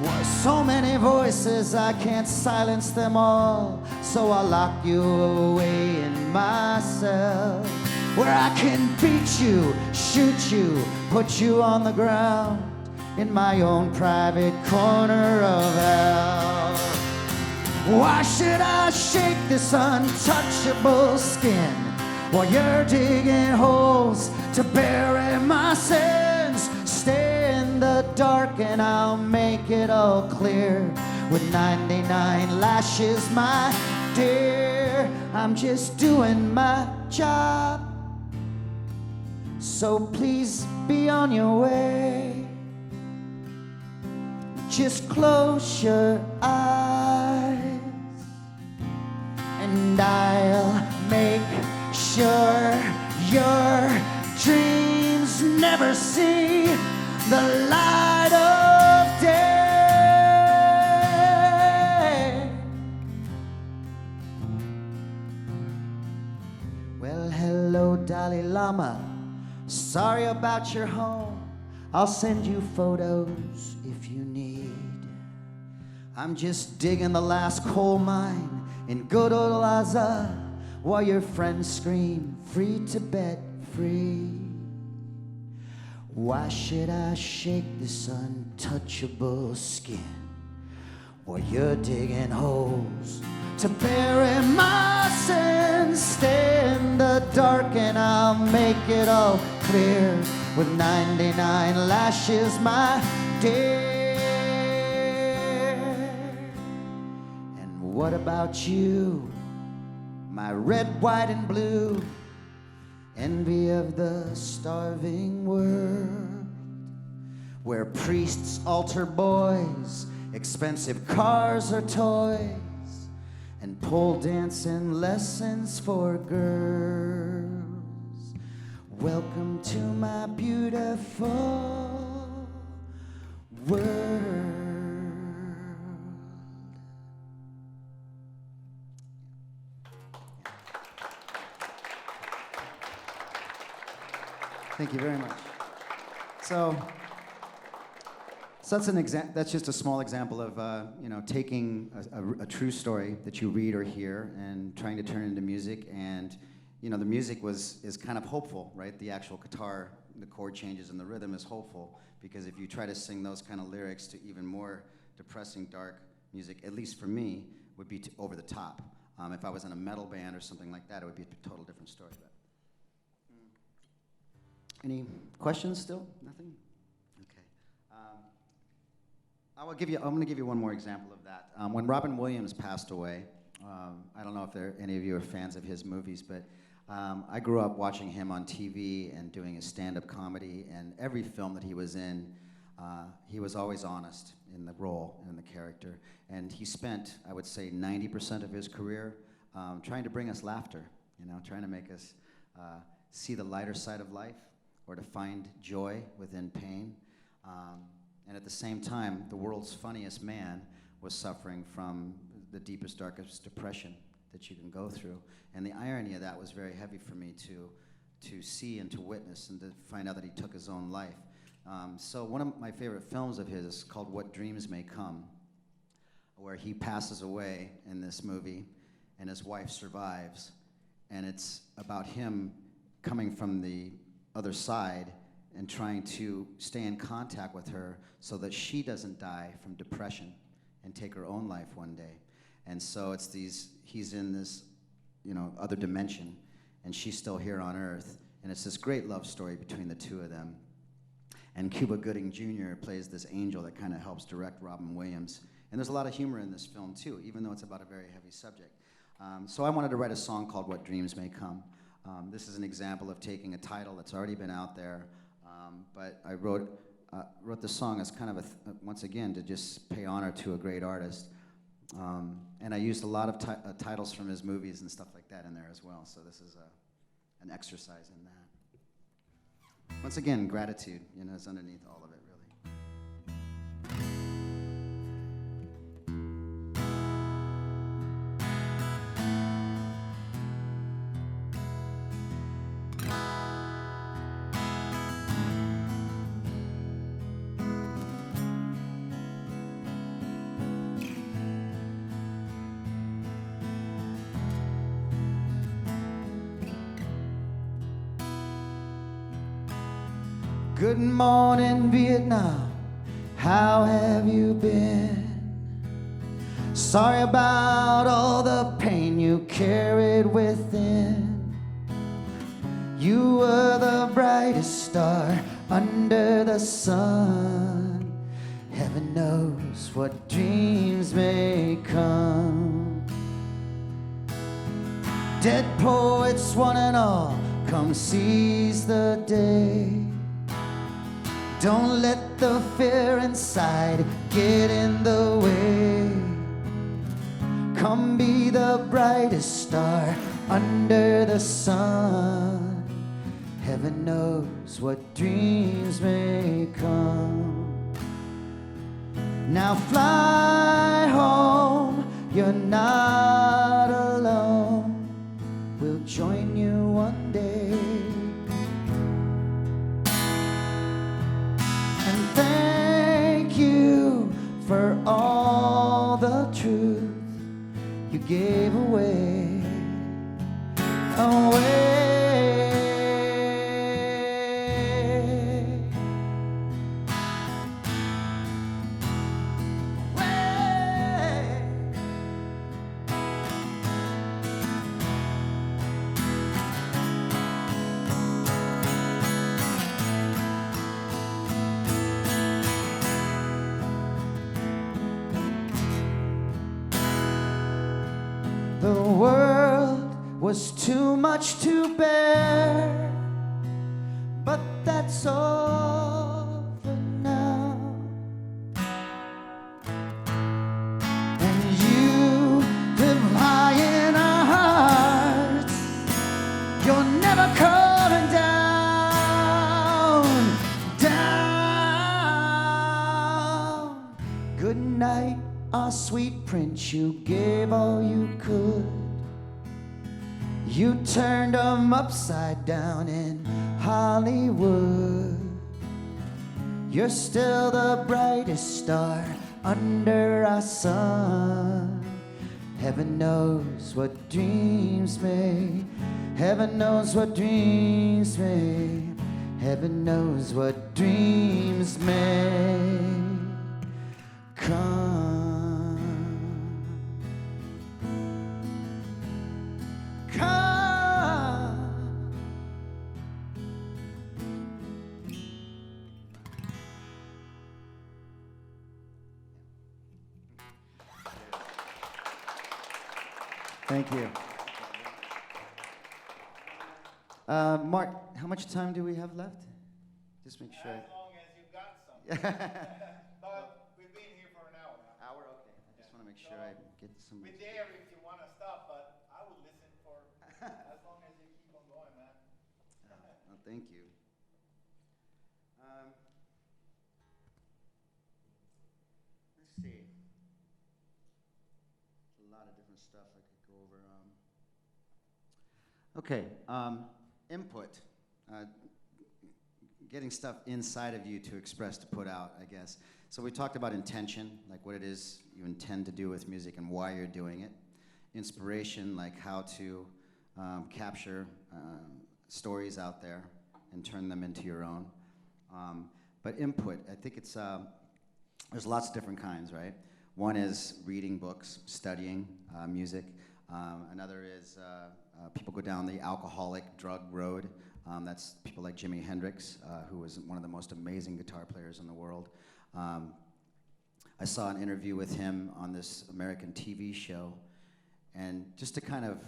Well, so many voices, I can't silence them all, so I'll lock you away in my cell, where I can beat you, shoot you, put you on the ground in my own private corner of hell. Why should I shake this untouchable skin while you're digging holes to bury my sins? Stay in the dark and I'll make it all clear with 99 lashes, my dear. I'm just doing my job, so please be on your way. Just close your eyes and I'll make sure your dreams never see the light of day. Well, hello, Dalai Lama. Sorry about your home. I'll send you photos if you need. I'm just digging the last coal mine in good old Lhasa while your friends scream, free Tibet, free. Why should I shake this untouchable skin while you're digging holes to bury my sins? Stay in the dark and I'll make it all clear with 99 lashes, my dear. And what about you, my red, white, and blue, envy of the starving world, where priests altar boys, expensive cars or toys, and pole dancing lessons for girls? Welcome to my beautiful world. Thank you very much. So that's just a small example of taking a true story that you read or hear and trying to turn it into music. And the music is kind of hopeful, right? The actual guitar, the chord changes, and the rhythm is hopeful, because if you try to sing those kind of lyrics to even more depressing, dark music, at least for me, would be over the top. If I was in a metal band or something like that, it would be a total different story. But any questions still? Nothing? Okay. I'm going to give you one more example of that. When Robin Williams passed away, I don't know if any of you are fans of his movies, but I grew up watching him on TV and doing his stand-up comedy, and every film that he was in, he was always honest in the role and the character. And he spent, I would say, 90% of his career trying to bring us laughter, trying to make us see the lighter side of life, or to find joy within pain. And at the same time, the world's funniest man was suffering from the deepest, darkest depression that you can go through. And the irony of that was very heavy for me to see and to witness, and to find out that he took his own life. So one of my favorite films of his is called What Dreams May Come, where he passes away in this movie, and his wife survives. And it's about him coming from the other side and trying to stay in contact with her so that she doesn't die from depression and take her own life one day. And so he's in this, other dimension, and she's still here on Earth. And it's this great love story between the two of them. And Cuba Gooding Jr. plays this angel that kind of helps direct Robin Williams. And there's a lot of humor in this film, too, even though it's about a very heavy subject. So I wanted to write a song called What Dreams May Come. This is an example of taking a title that's already been out there, but I wrote the song as kind of, once again, to just pay honor to a great artist. And I used a lot of titles from his movies and stuff like that in there as well, so this is an exercise in that. Once again, gratitude, is underneath all of it, really. Good morning, Vietnam. How have you been? Sorry about all the pain you carried within. You were the brightest star under the sun. Heaven knows what dreams may come. Dead poets, one and all, come seize the day. Don't let the fear inside get in the way. Come be the brightest star under the sun. Heaven knows what dreams may come. Now fly home, you're not alone. We'll join you one day. For all the truth you gave away, away. The world was too much to bear, but that's over now. And you live high in our hearts. You're never coming down, down. Good night, our sweet prince, you gave all you could. You turned them upside down in Hollywood. You're still the brightest star under our sun. Heaven knows what dreams may. Heaven knows what dreams may. Heaven knows what dreams may come. Thank you. Mark, how much time do we have left? Just make sure. As long as you've got some. But we've been here for an hour now. Hour? Okay. I just want to make sure I get some. We're there if you want to stop, but I would listen for as long as you keep on going, man. Well, thank you. Let's see. A lot of different stuff I could go over. Okay, input. Getting stuff inside of you to express, to put out, I guess. So we talked about intention, like what it is you intend to do with music and why you're doing it. Inspiration, like how to capture stories out there and turn them into your own. But input, I think it's, there's lots of different kinds, right? One is reading books, studying music. Another is people go down the alcoholic drug road. That's people like Jimi Hendrix, who was one of the most amazing guitar players in the world. I saw an interview with him on this American TV show, and just to kind of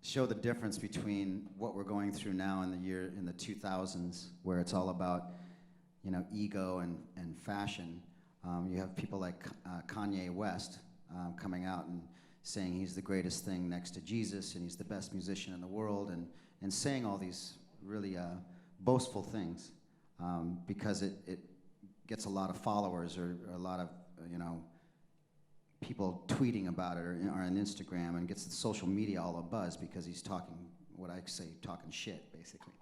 show the difference between what we're going through now in the 2000s, where it's all about, you know, ego and fashion. You have people like Kanye West coming out and saying he's the greatest thing next to Jesus and he's the best musician in the world, and saying all these really boastful things because it gets a lot of followers or a lot of, you know, people tweeting about it or on Instagram, and gets the social media all abuzz because he's talking, what I say, talking shit, basically.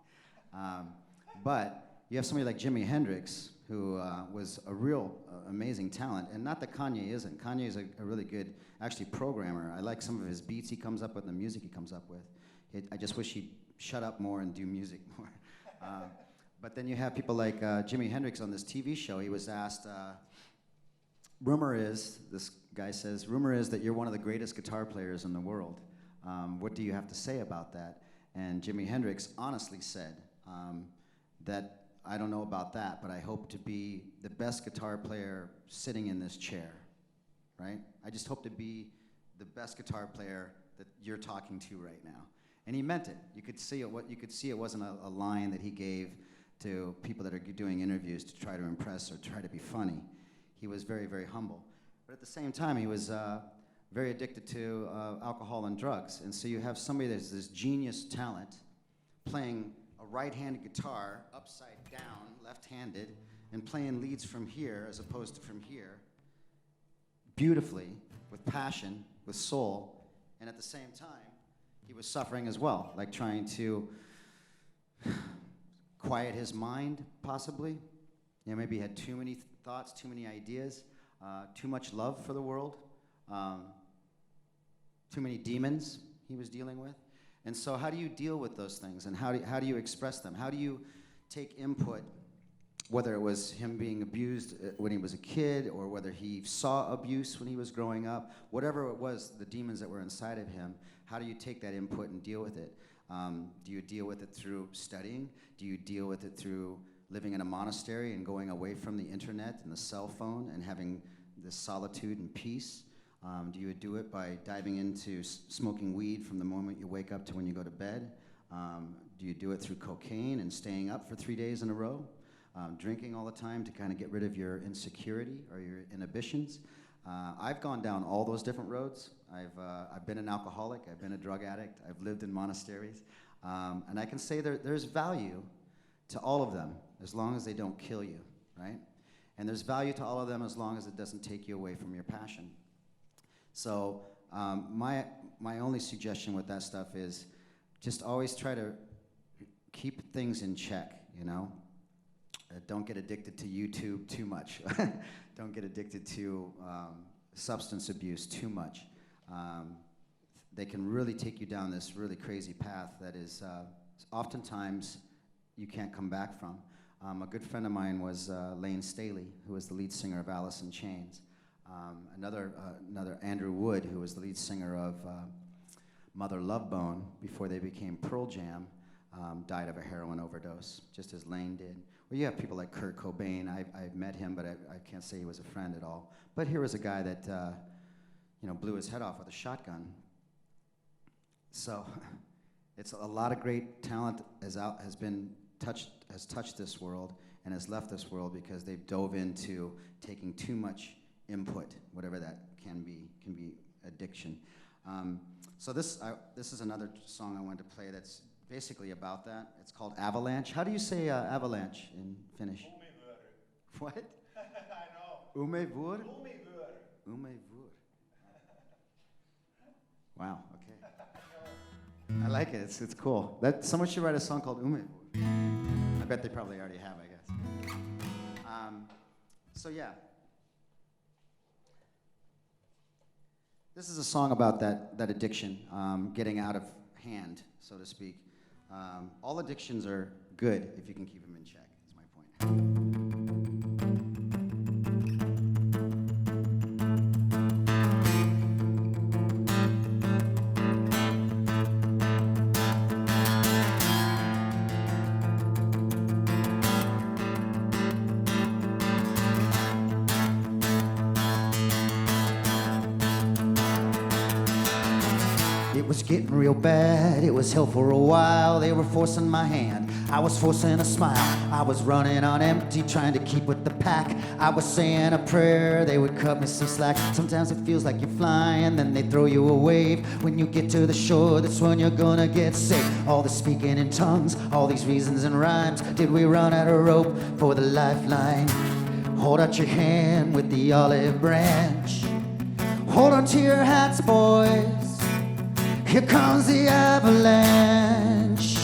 But you have somebody like Jimi Hendrix, who was a real amazing talent, and not that Kanye isn't. Kanye is a really good, actually, programmer. I like some of his beats he comes up with and the music he comes up with. I just wish he'd shut up more and do music more. But then you have people like Jimi Hendrix on this TV show. He was asked, rumor is, this guy says, rumor is that you're one of the greatest guitar players in the world. What do you have to say about that? And Jimi Hendrix honestly said that, I don't know about that, but I hope to be the best guitar player sitting in this chair, right? I just hope to be the best guitar player that you're talking to right now. And he meant it. You could see it wasn't a line that he gave to people that are doing interviews to try to impress or try to be funny. He was very, very humble. But at the same time, he was very addicted to alcohol and drugs. And so you have somebody that's this genius talent playing a right-handed guitar upside down, left-handed, and playing leads from here as opposed to from here, beautifully, with passion, with soul, and at the same time, he was suffering as well, like trying to quiet his mind, possibly. You know, maybe he had too many thoughts, too many ideas, too much love for the world, too many demons he was dealing with. And so how do you deal with those things, and how do you express them? How do you take input, whether it was him being abused when he was a kid, or whether he saw abuse when he was growing up, whatever it was, the demons that were inside of him, how do you take that input and deal with it? Do you deal with it through studying? Do you deal with it through living in a monastery and going away from the internet and the cell phone and having this solitude and peace? Do you do it by diving into smoking weed from the moment you wake up to when you go to bed? Do you do it through cocaine and staying up for 3 days in a row? Drinking all the time to kind of get rid of your insecurity or your inhibitions? I've gone down all those different roads. I've been an alcoholic, I've been a drug addict, I've lived in monasteries. And I can say there's value to all of them as long as they don't kill you, right? And there's value to all of them as long as it doesn't take you away from your passion. So my only suggestion with that stuff is just always try to keep things in check, you know? Don't get addicted to YouTube too much. Don't get addicted to substance abuse too much. They can really take you down this really crazy path that is oftentimes you can't come back from. A good friend of mine was Lane Staley, who was the lead singer of Alice in Chains. Another Andrew Wood, who was the lead singer of Mother Love Bone before they became Pearl Jam, died of a heroin overdose, just as Lane did. Well, you have people like Kurt Cobain. I've met him, but I can't say he was a friend at all. But here was a guy that blew his head off with a shotgun. So it's a lot of great talent has touched this world and has left this world because they've dove into taking too much input, whatever that can be addiction. So this is another song I wanted to play that's basically about that. It's called Avalanche. How do you say avalanche in Finnish? Umevyöry. What? I know. Umevyöry? Umevyöry. Umevyöry. Wow, okay. I like it. It's cool. Someone should write a song called Umevyöry. I bet they probably already have, I guess. So yeah. This is a song about that addiction, getting out of hand, so to speak. All addictions are good if you can keep them in check, is my point. It was getting real bad, it was hell for a while. They were forcing my hand, I was forcing a smile. I was running on empty, trying to keep with the pack. I was saying a prayer, they would cut me some slack. Sometimes it feels like you're flying, then they throw you a wave. When you get to the shore, that's when you're gonna get safe. All the speaking in tongues, all these reasons and rhymes. Did we run out of rope for the lifeline? Hold out your hand with the olive branch. Hold on to your hats, boys. Here comes the avalanche.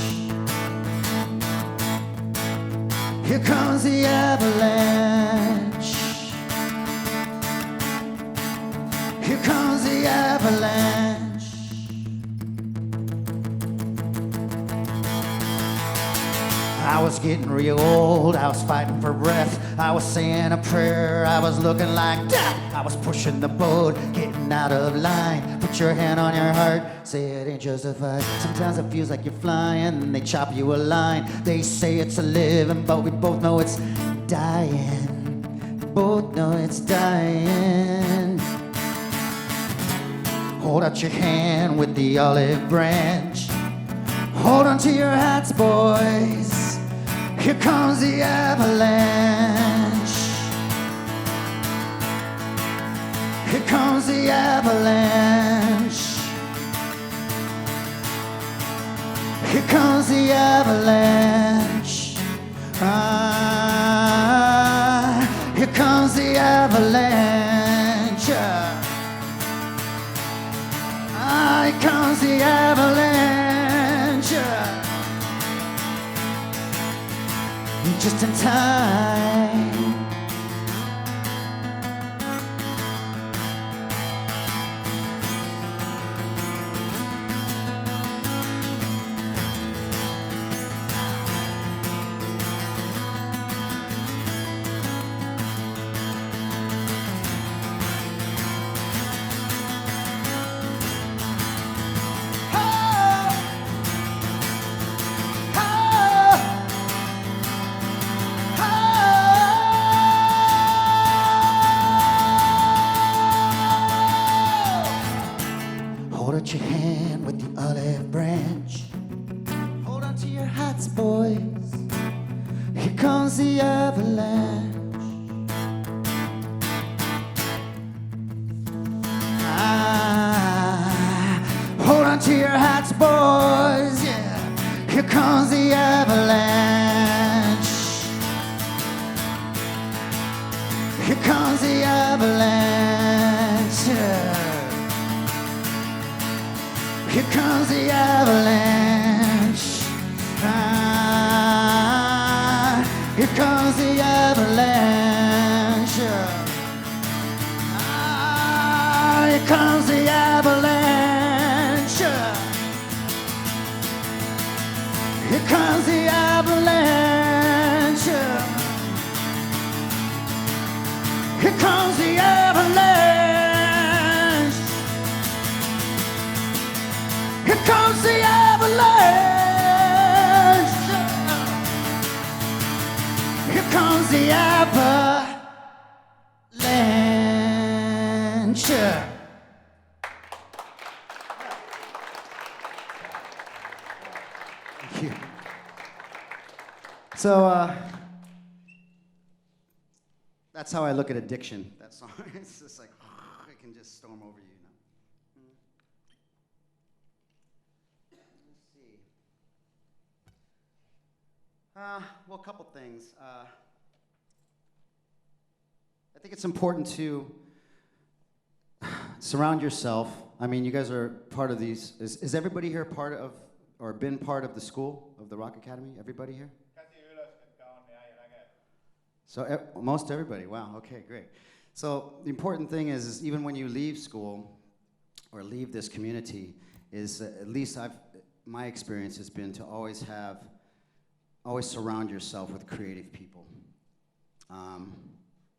Here comes the avalanche. Here comes the avalanche. I was getting real old, I was fighting for breath. I was saying a prayer, I was looking like death. I was pushing the boat, getting out of line. Put your hand on your heart, say it ain't justified. Sometimes it feels like you're flying, and they chop you a line. They say it's a living, but we both know it's dying. Both know it's dying. Hold out your hand with the olive branch. Hold on to your hats, boys. Here comes the avalanche. Here comes the avalanche. Here comes the avalanche. Ah, here comes the avalanche. Ah, here comes the avalanche. Just in time. Your hand with the olive branch. Hold on to your hats, boys. Here comes the avalanche. Ah, hold on to your hats, boys. Yeah, here comes the avalanche. Here comes the avalanche. Yeah. Here comes the avalanche. Ah, here comes the avalanche. Ah, here comes the avalanche. Here comes the avalanche. Here comes the avalanche. Here comes the avalanche. Here comes the avalanche. Thank you. So that's how I look at addiction. That song. It's just like it can just storm over you. Well, a couple things. I think it's important to surround yourself. I mean, you guys are part of these. Is everybody here part of, or been part of the school of the Rock Academy? Everybody here? So most everybody. Wow. Okay, great. So the important thing is even when you leave school or leave this community, is at least my experience has been to always surround yourself with creative people.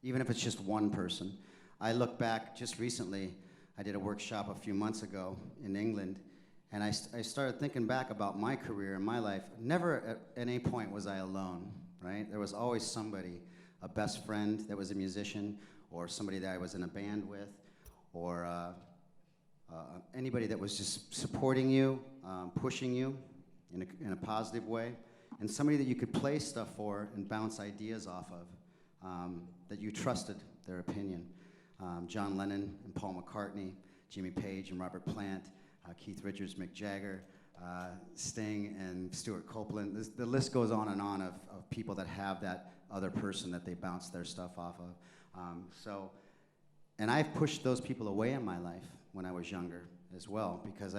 Even if it's just one person. I look back just recently, I did a workshop a few months ago in England, and I started thinking back about my career and my life. Never at any point was I alone, right? There was always somebody, a best friend that was a musician, or somebody that I was in a band with, or anybody that was just supporting you, pushing you in a positive way, and somebody that you could play stuff for and bounce ideas off of, that you trusted their opinion. John Lennon and Paul McCartney, Jimmy Page and Robert Plant, Keith Richards, Mick Jagger, Sting and Stuart Copeland. The list goes on of people that have that other person that they bounce their stuff off of. And I've pushed those people away in my life when I was younger as well, because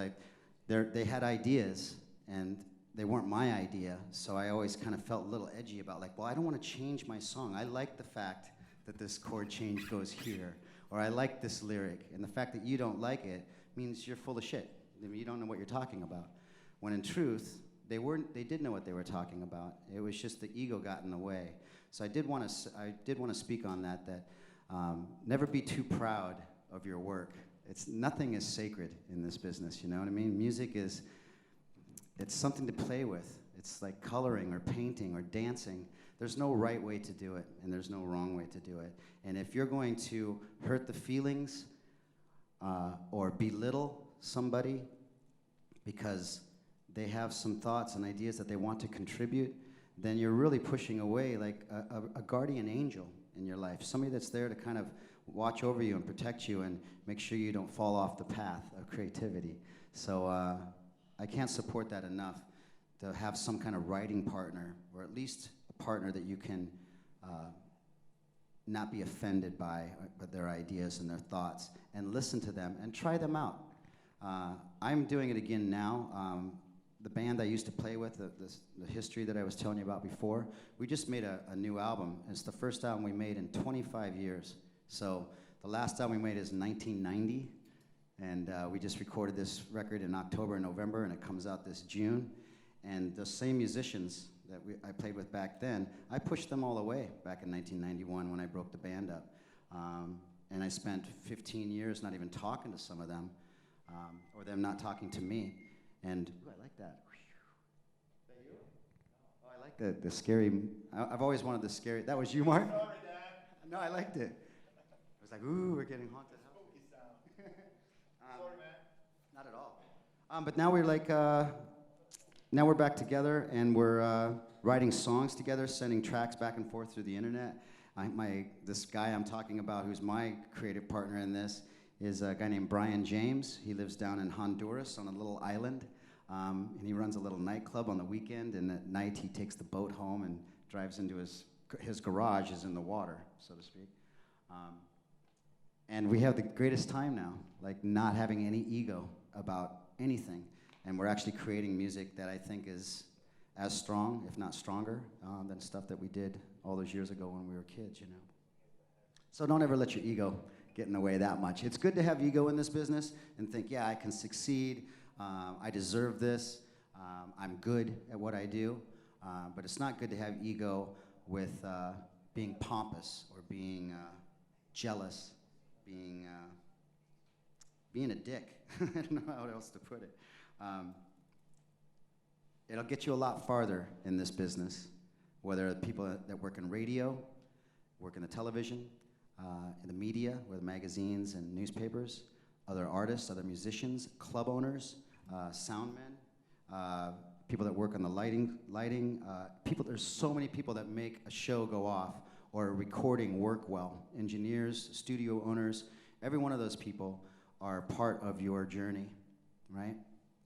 they had ideas and they weren't my idea, so I always kind of felt a little edgy about, like, well, I don't want to change my song. I like the fact that this chord change goes here, or I like this lyric, and the fact that you don't like it means you're full of shit. I mean, you don't know what you're talking about. When in truth, they did know what they were talking about. It was just the ego got in the way. So I did want to speak on that never be too proud of your work. Nothing is sacred in this business, you know what I mean? Music it's something to play with. It's like coloring or painting or dancing. There's no right way to do it, and there's no wrong way to do it. And if you're going to hurt the feelings or belittle somebody because they have some thoughts and ideas that they want to contribute, then you're really pushing away like a guardian angel in your life, somebody that's there to kind of watch over you and protect you and make sure you don't fall off the path of creativity. So I can't support that enough, to have some kind of writing partner, or at least a partner that you can not be offended by their ideas and their thoughts, and listen to them and try them out. I'm doing it again now. The band I used to play with, the history that I was telling you about before, we just made a new album. It's the first album we made in 25 years. So the last album we made is 1990, and we just recorded this record in October and November, and it comes out this June. And the same musicians that I played with back then, I pushed them all away back in 1991 when I broke the band up. And I spent 15 years not even talking to some of them, or them not talking to me. And ooh, I like that. Is that you? Oh, I like the scary. I've always wanted the scary. That was you, Mark? Sorry, Dan. No, I liked it. I was like, ooh, we're getting haunted. Sorry, man. Not at all. But now we're like, now we're back together, and we're writing songs together, sending tracks back and forth through the internet. This guy I'm talking about, who's my creative partner in this, is a guy named Brian James. He lives down in Honduras on a little island, and he runs a little nightclub on the weekend, and at night he takes the boat home and drives into his garage is in the water, so to speak. And we have the greatest time now, like not having any ego about anything, and we're actually creating music that I think is as strong, if not stronger, than stuff that we did all those years ago when we were kids, you know. So don't ever let your ego get in the way that much. It's good to have ego in this business and think, yeah, I can succeed, I deserve this, I'm good at what I do, but it's not good to have ego with being pompous or being jealous, being a dick. I don't know how else to put it. It'll get you a lot farther in this business, whether people that work in radio, work in the television, in the media, with magazines and newspapers, other artists, other musicians, club owners, sound men, people that work on the lighting. There's so many people that make a show go off or a recording work well. Engineers, studio owners, every one of those people are part of your journey, right?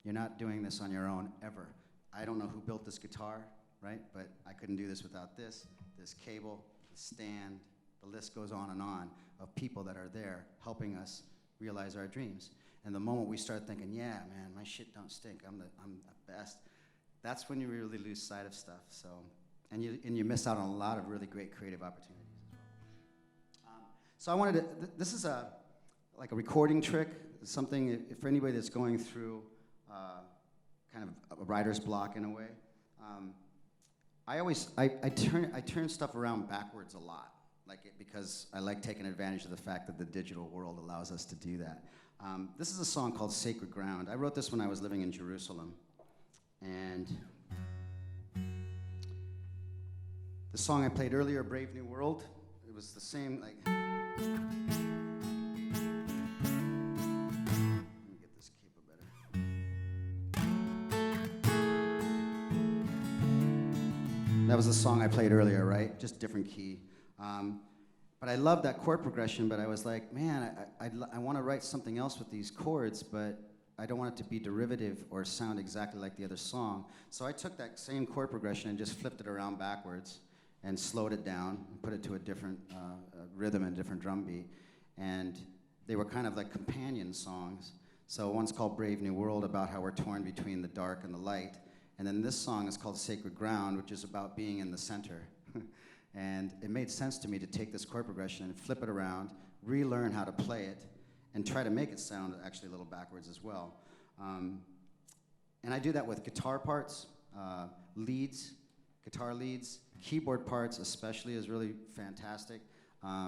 You're not doing this on your own ever. I don't know who built this guitar, right? But I couldn't do this without this cable, the stand, the list goes on of people that are there helping us realize our dreams. And the moment we start thinking, yeah, man, my shit don't stink, I'm the best, that's when you really lose sight of stuff. So, and you miss out on a lot of really great creative opportunities as well. So I wanted to, this is like a recording trick, something for anybody that's going through kind of a writer's block in a way. I turn stuff around backwards a lot, because I like taking advantage of the fact that the digital world allows us to do that. This is a song called Sacred Ground. I wrote this when I was living in Jerusalem, and the song I played earlier, Brave New World, it was the same, like... Let me get this capo better. That was the song I played earlier, right? Just different key. But I love that chord progression, but I was like, man, I want to write something else with these chords, but I don't want it to be derivative or sound exactly like the other song. So I took that same chord progression and just flipped it around backwards and slowed it down and put it to a different rhythm and a different drum beat. And they were kind of like companion songs. So one's called Brave New World, about how we're torn between the dark and the light. And then this song is called Sacred Ground, which is about being in the center. And it made sense to me to take this chord progression and flip it around, relearn how to play it, and try to make it sound actually a little backwards as well. And I do that with guitar parts, leads, guitar leads, keyboard parts especially is really fantastic,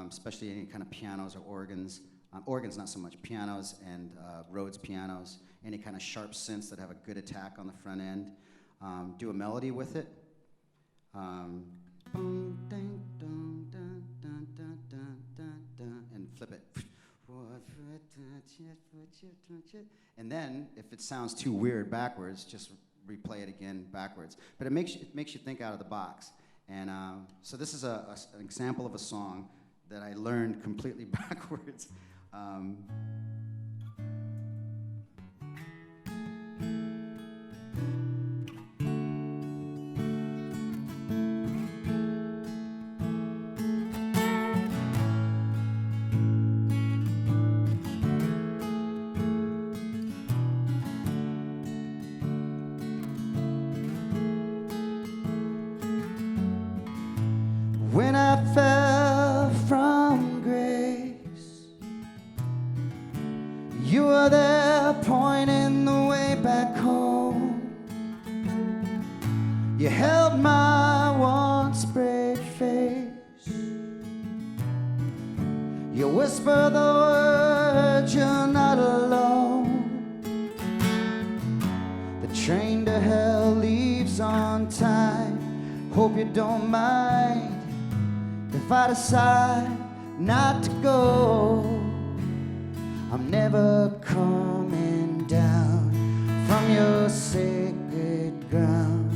especially any kind of pianos or organs. Organs not so much, pianos and Rhodes pianos, any kind of sharp synths that have a good attack on the front end. Do a melody with it. And flip it. And then, if it sounds too weird backwards, just replay it again backwards. But it makes you think out of the box. And so this is an example of a song that I learned completely backwards. When I fell from grace, you were there pointing the way back home. You held my once brave face. You whisper the words, you're not alone. The train to hell leaves on time. Hope you don't mind if I decide not to go. I'm never coming down from your sacred ground.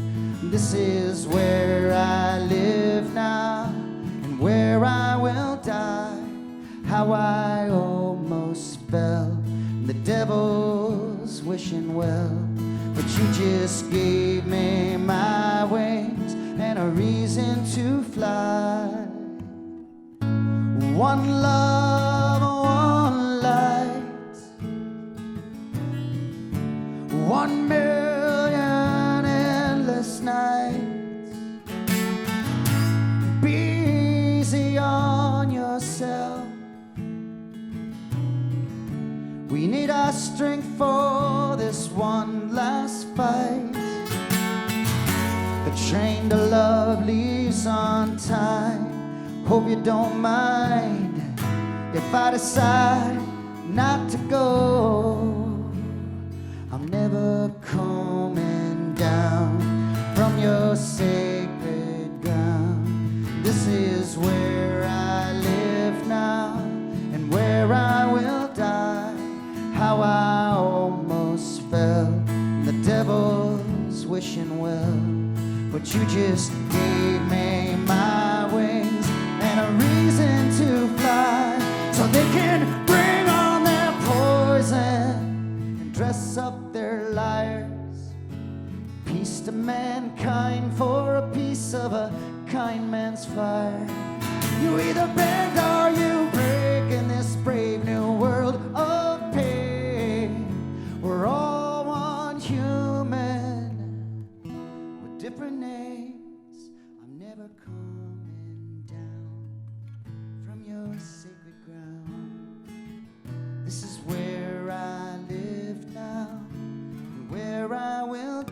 This is where I live now and where I will die. How I almost fell, the devil's wishing well, but you just gave me my wings and a reason to fly. One love, one light, 1 million endless nights. Be easy on yourself. We need our strength for this one last fight. The train to love leaves on time. Hope you don't mind if I decide not to go. I'm never coming down from your sacred ground. This is where I live now and where I will die. How I almost fell, the devil's wishing well, but you just gave me my wings and a reason to fly, so they can bring on their poison and dress up their liars. Peace to mankind for a piece of a kind man's fire. You either bend or you break in this brave new world of pain. We're all one human with different names. I'm never coming down from your sacred ground. This is where I live now, and where I will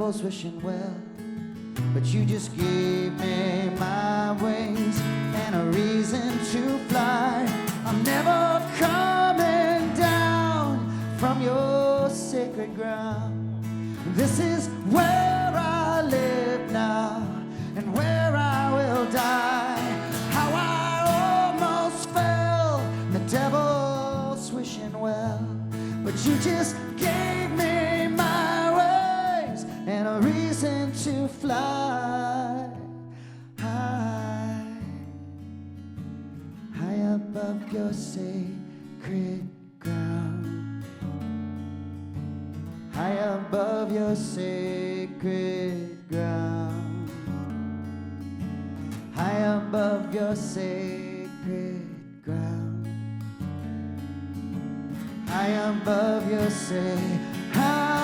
devil's wishing well. But you just gave me my wings and a reason to fly. I'm never coming down from your sacred ground. This is where I live now and where I will die. How I almost fell, the devil's wishing well. But you just gave me my wings and a reason to fly high, high above your sacred ground, high above your sacred ground, high above your sacred ground, high above your sacred high,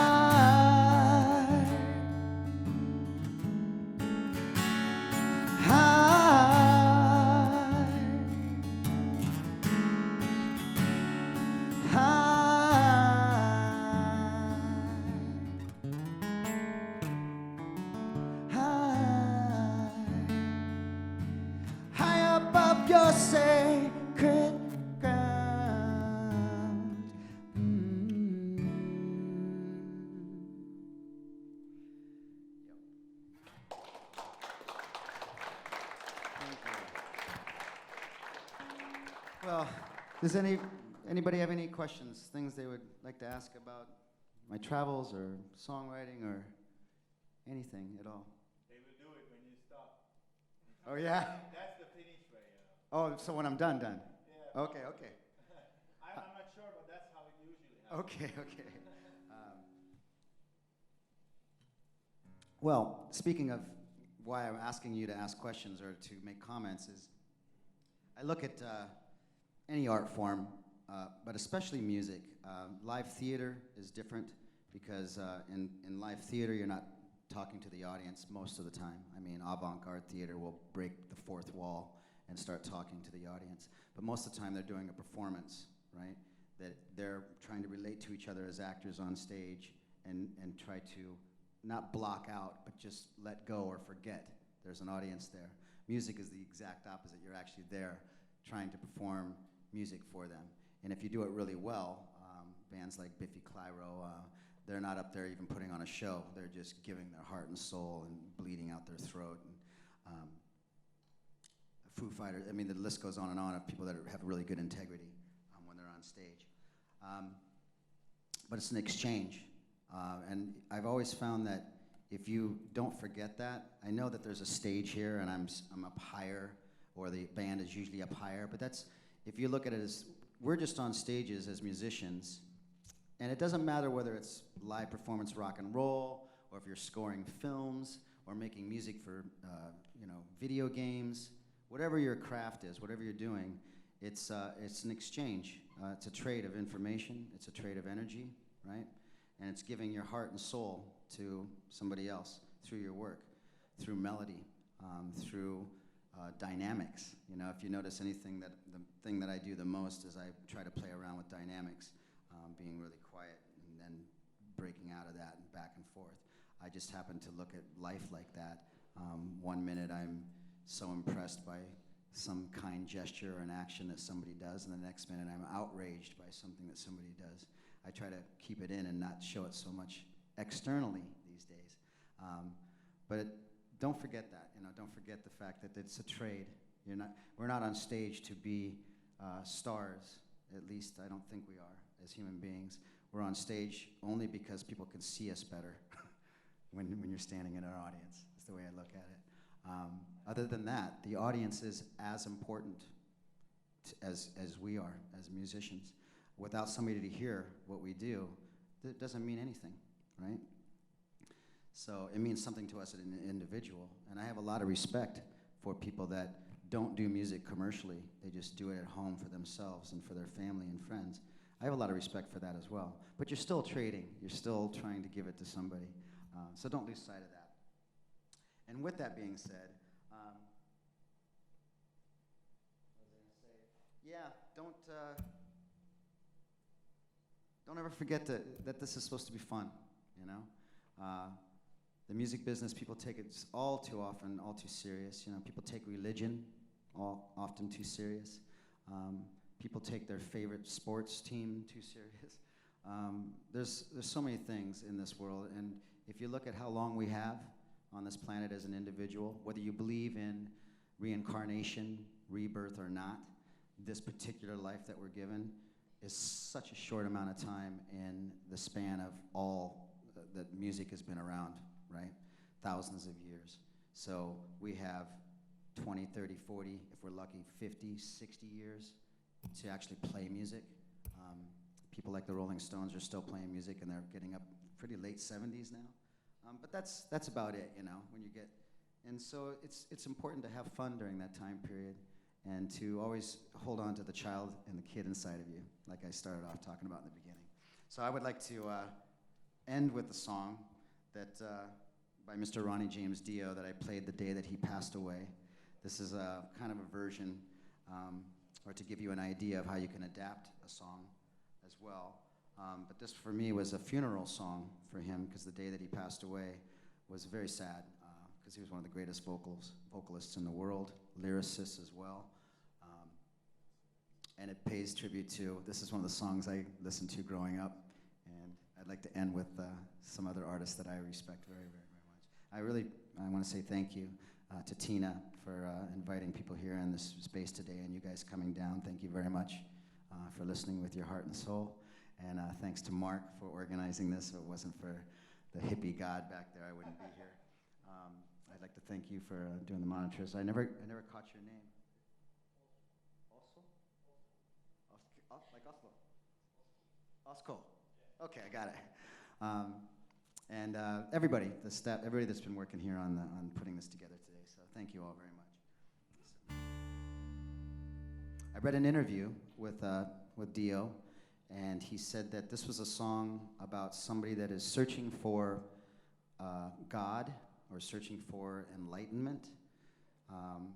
high, high, high above your sacred ground. Well, does anybody have any questions, things they would like to ask about my travels or songwriting or anything at all? They will do it when you stop. Oh, yeah? That's the finish way. Oh, so when I'm done. Yeah. Okay. I'm not sure, but that's how it usually happens. Okay. Well, speaking of why I'm asking you to ask questions or to make comments is, I look at any art form, but especially music. Live theater is different because in live theater you're not talking to the audience most of the time. I mean, avant-garde theater will break the fourth wall and start talking to the audience. But most of the time they're doing a performance, right? That they're trying to relate to each other as actors on stage and try to not block out, but just let go or forget there's an audience there. Music is the exact opposite. You're actually there trying to perform music for them. And if you do it really well, bands like Biffy Clyro, they're not up there even putting on a show. They're just giving their heart and soul and bleeding out their throat. And, Foo Fighters, I mean, the list goes on and on of people that have really good integrity when they're on stage. But it's an exchange. And I've always found that if you don't forget that, I know that there's a stage here and I'm up higher, or the band is usually up higher, but that's, if you look at it as, we're just on stages as musicians, and it doesn't matter whether it's live performance rock and roll, or if you're scoring films, or making music for video games, whatever your craft is, whatever you're doing, it's an exchange. It's a trade of information, it's a trade of energy, right? And it's giving your heart and soul to somebody else through your work, through melody, through dynamics. You know, if you notice anything, that the thing that I do the most is I try to play around with dynamics, being really quiet and then breaking out of that and back and forth. I just happen to look at life like that. 1 minute I'm so impressed by some kind gesture or an action that somebody does, and the next minute I'm outraged by something that somebody does. I try to keep it in and not show it so much externally these days. But don't forget that, don't forget the fact that it's a trade. We're not on stage to be stars, at least I don't think we are as human beings. We're on stage only because people can see us better when you're standing in an audience. That's the way I look at it. Other than that, the audience is as important as we are as musicians. Without somebody to hear what we do, it doesn't mean anything, right? So it means something to us as an individual. And I have a lot of respect for people that don't do music commercially. They just do it at home for themselves and for their family and friends. I have a lot of respect for that as well. But you're still trading. You're still trying to give it to somebody. So don't lose sight of that. And with that being said, what was I going to say? Yeah, don't ever forget that this is supposed to be fun, the music business, people take it all too often, all too serious. You know, people take religion all often too serious. People take their favorite sports team too serious. There's so many things in this world, and if you look at how long we have on this planet as an individual, whether you believe in reincarnation, rebirth or not, this particular life that we're given is such a short amount of time in the span of all that music has been around, right? Thousands of years. So we have 20, 30, 40, if we're lucky, 50, 60 years to actually play music. People like the Rolling Stones are still playing music, and they're getting up pretty late 70s now. But that's about it, you know, when you get. And so it's important to have fun during that time period, and to always hold on to the child and the kid inside of you, like I started off talking about in the beginning. So I would like to end with a song that by Mr. Ronnie James Dio that I played the day that he passed away. This is a kind of a version, or to give you an idea of how you can adapt a song as well. But this, for me, was a funeral song for him, because the day that he passed away was very sad, because he was one of the greatest vocalists in the world, lyricist as well. And it pays tribute to, this is one of the songs I listened to growing up, and I'd like to end with some other artists that I respect very, very, very much. I want to say thank you to Tina for inviting people here in this space today, and you guys coming down. Thank you very much for listening with your heart and soul. And thanks to Mark for organizing this. If it wasn't for the hippie god back there, I wouldn't be here. I'd like to thank you for doing the monitors. I never caught your name. Oslo? Like Oslo? Osco. Okay, I got it. And everybody, the staff, everybody that's been working here on putting this together today. So thank you all very much. I read an interview with Dio, and he said that this was a song about somebody that is searching for God, or searching for enlightenment,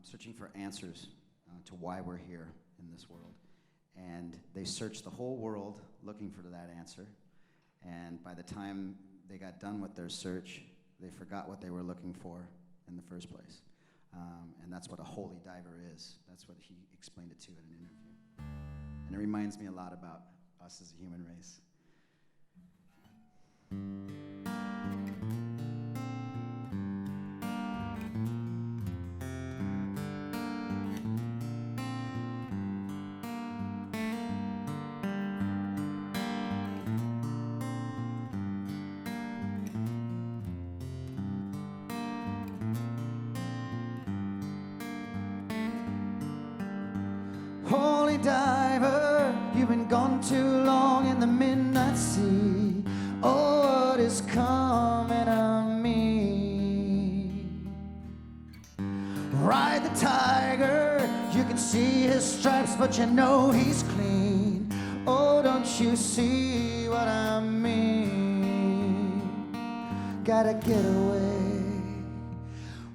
searching for answers to why we're here in this world. And they searched the whole world looking for that answer. And by the time they got done with their search, they forgot what they were looking for in the first place. And that's what a holy diver is. That's what he explained it to in an interview. And it reminds me a lot about us as a human race. Holy diver, you've been gone too long in the midnight sea. Oh, what is coming on me? Ride the tiger, you can see his stripes, but you know he's clean. Oh, don't you see what I mean? Gotta get away,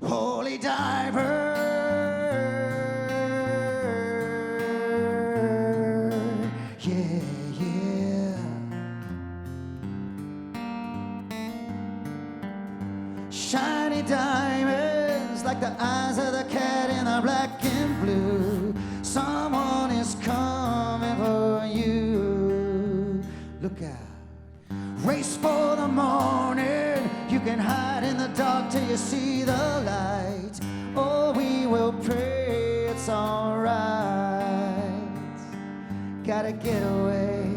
holy diver. Shiny diamonds like the eyes of the cat in the black and blue. Someone is coming for you. Look out, race for the morning. You can hide in the dark till you see the light. Oh, we will pray it's alright. Gotta get away,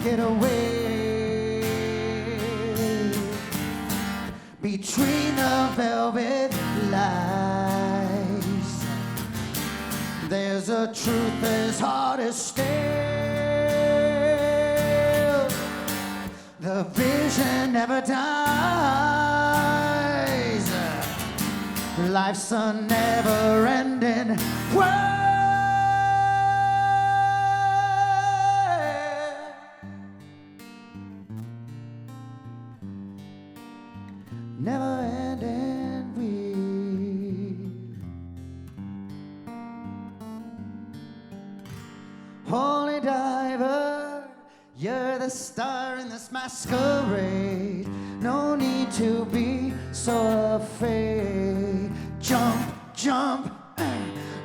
get away. Between the velvet lies, there's a truth as hard as steel. The vision never dies. Life's a never-ending world. Never-ending wheel. Holy diver, you're the star in this masquerade. No need to be so afraid. Jump, jump,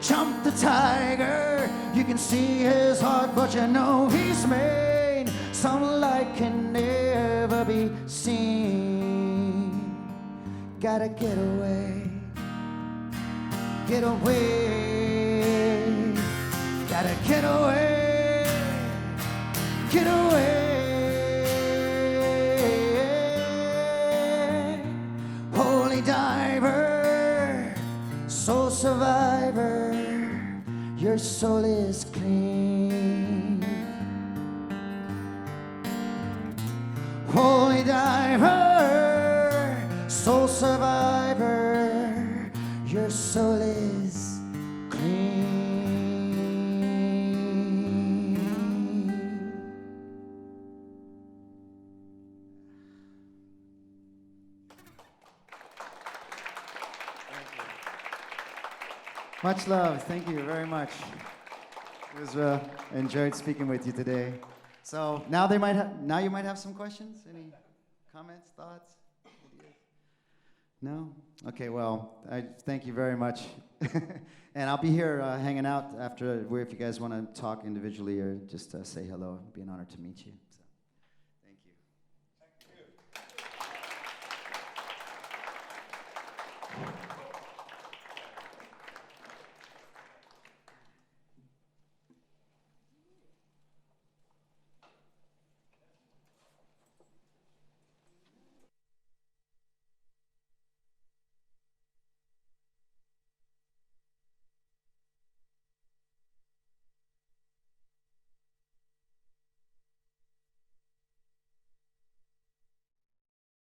jump the tiger. You can see his heart, but you know he's made. Some light can never be seen. Gotta get away, get away. Gotta get away, get away. Holy diver, soul survivor, your soul is clean. Holy diver, soul survivor, your soul is clean. Much love. Thank you very much. It was enjoyed speaking with you today. So now you might have some questions. Any comments, thoughts, ideas? No? Okay. Well, I thank you very much, and I'll be here hanging out after. If you guys want to talk individually or just say hello, it'd be an honor to meet you.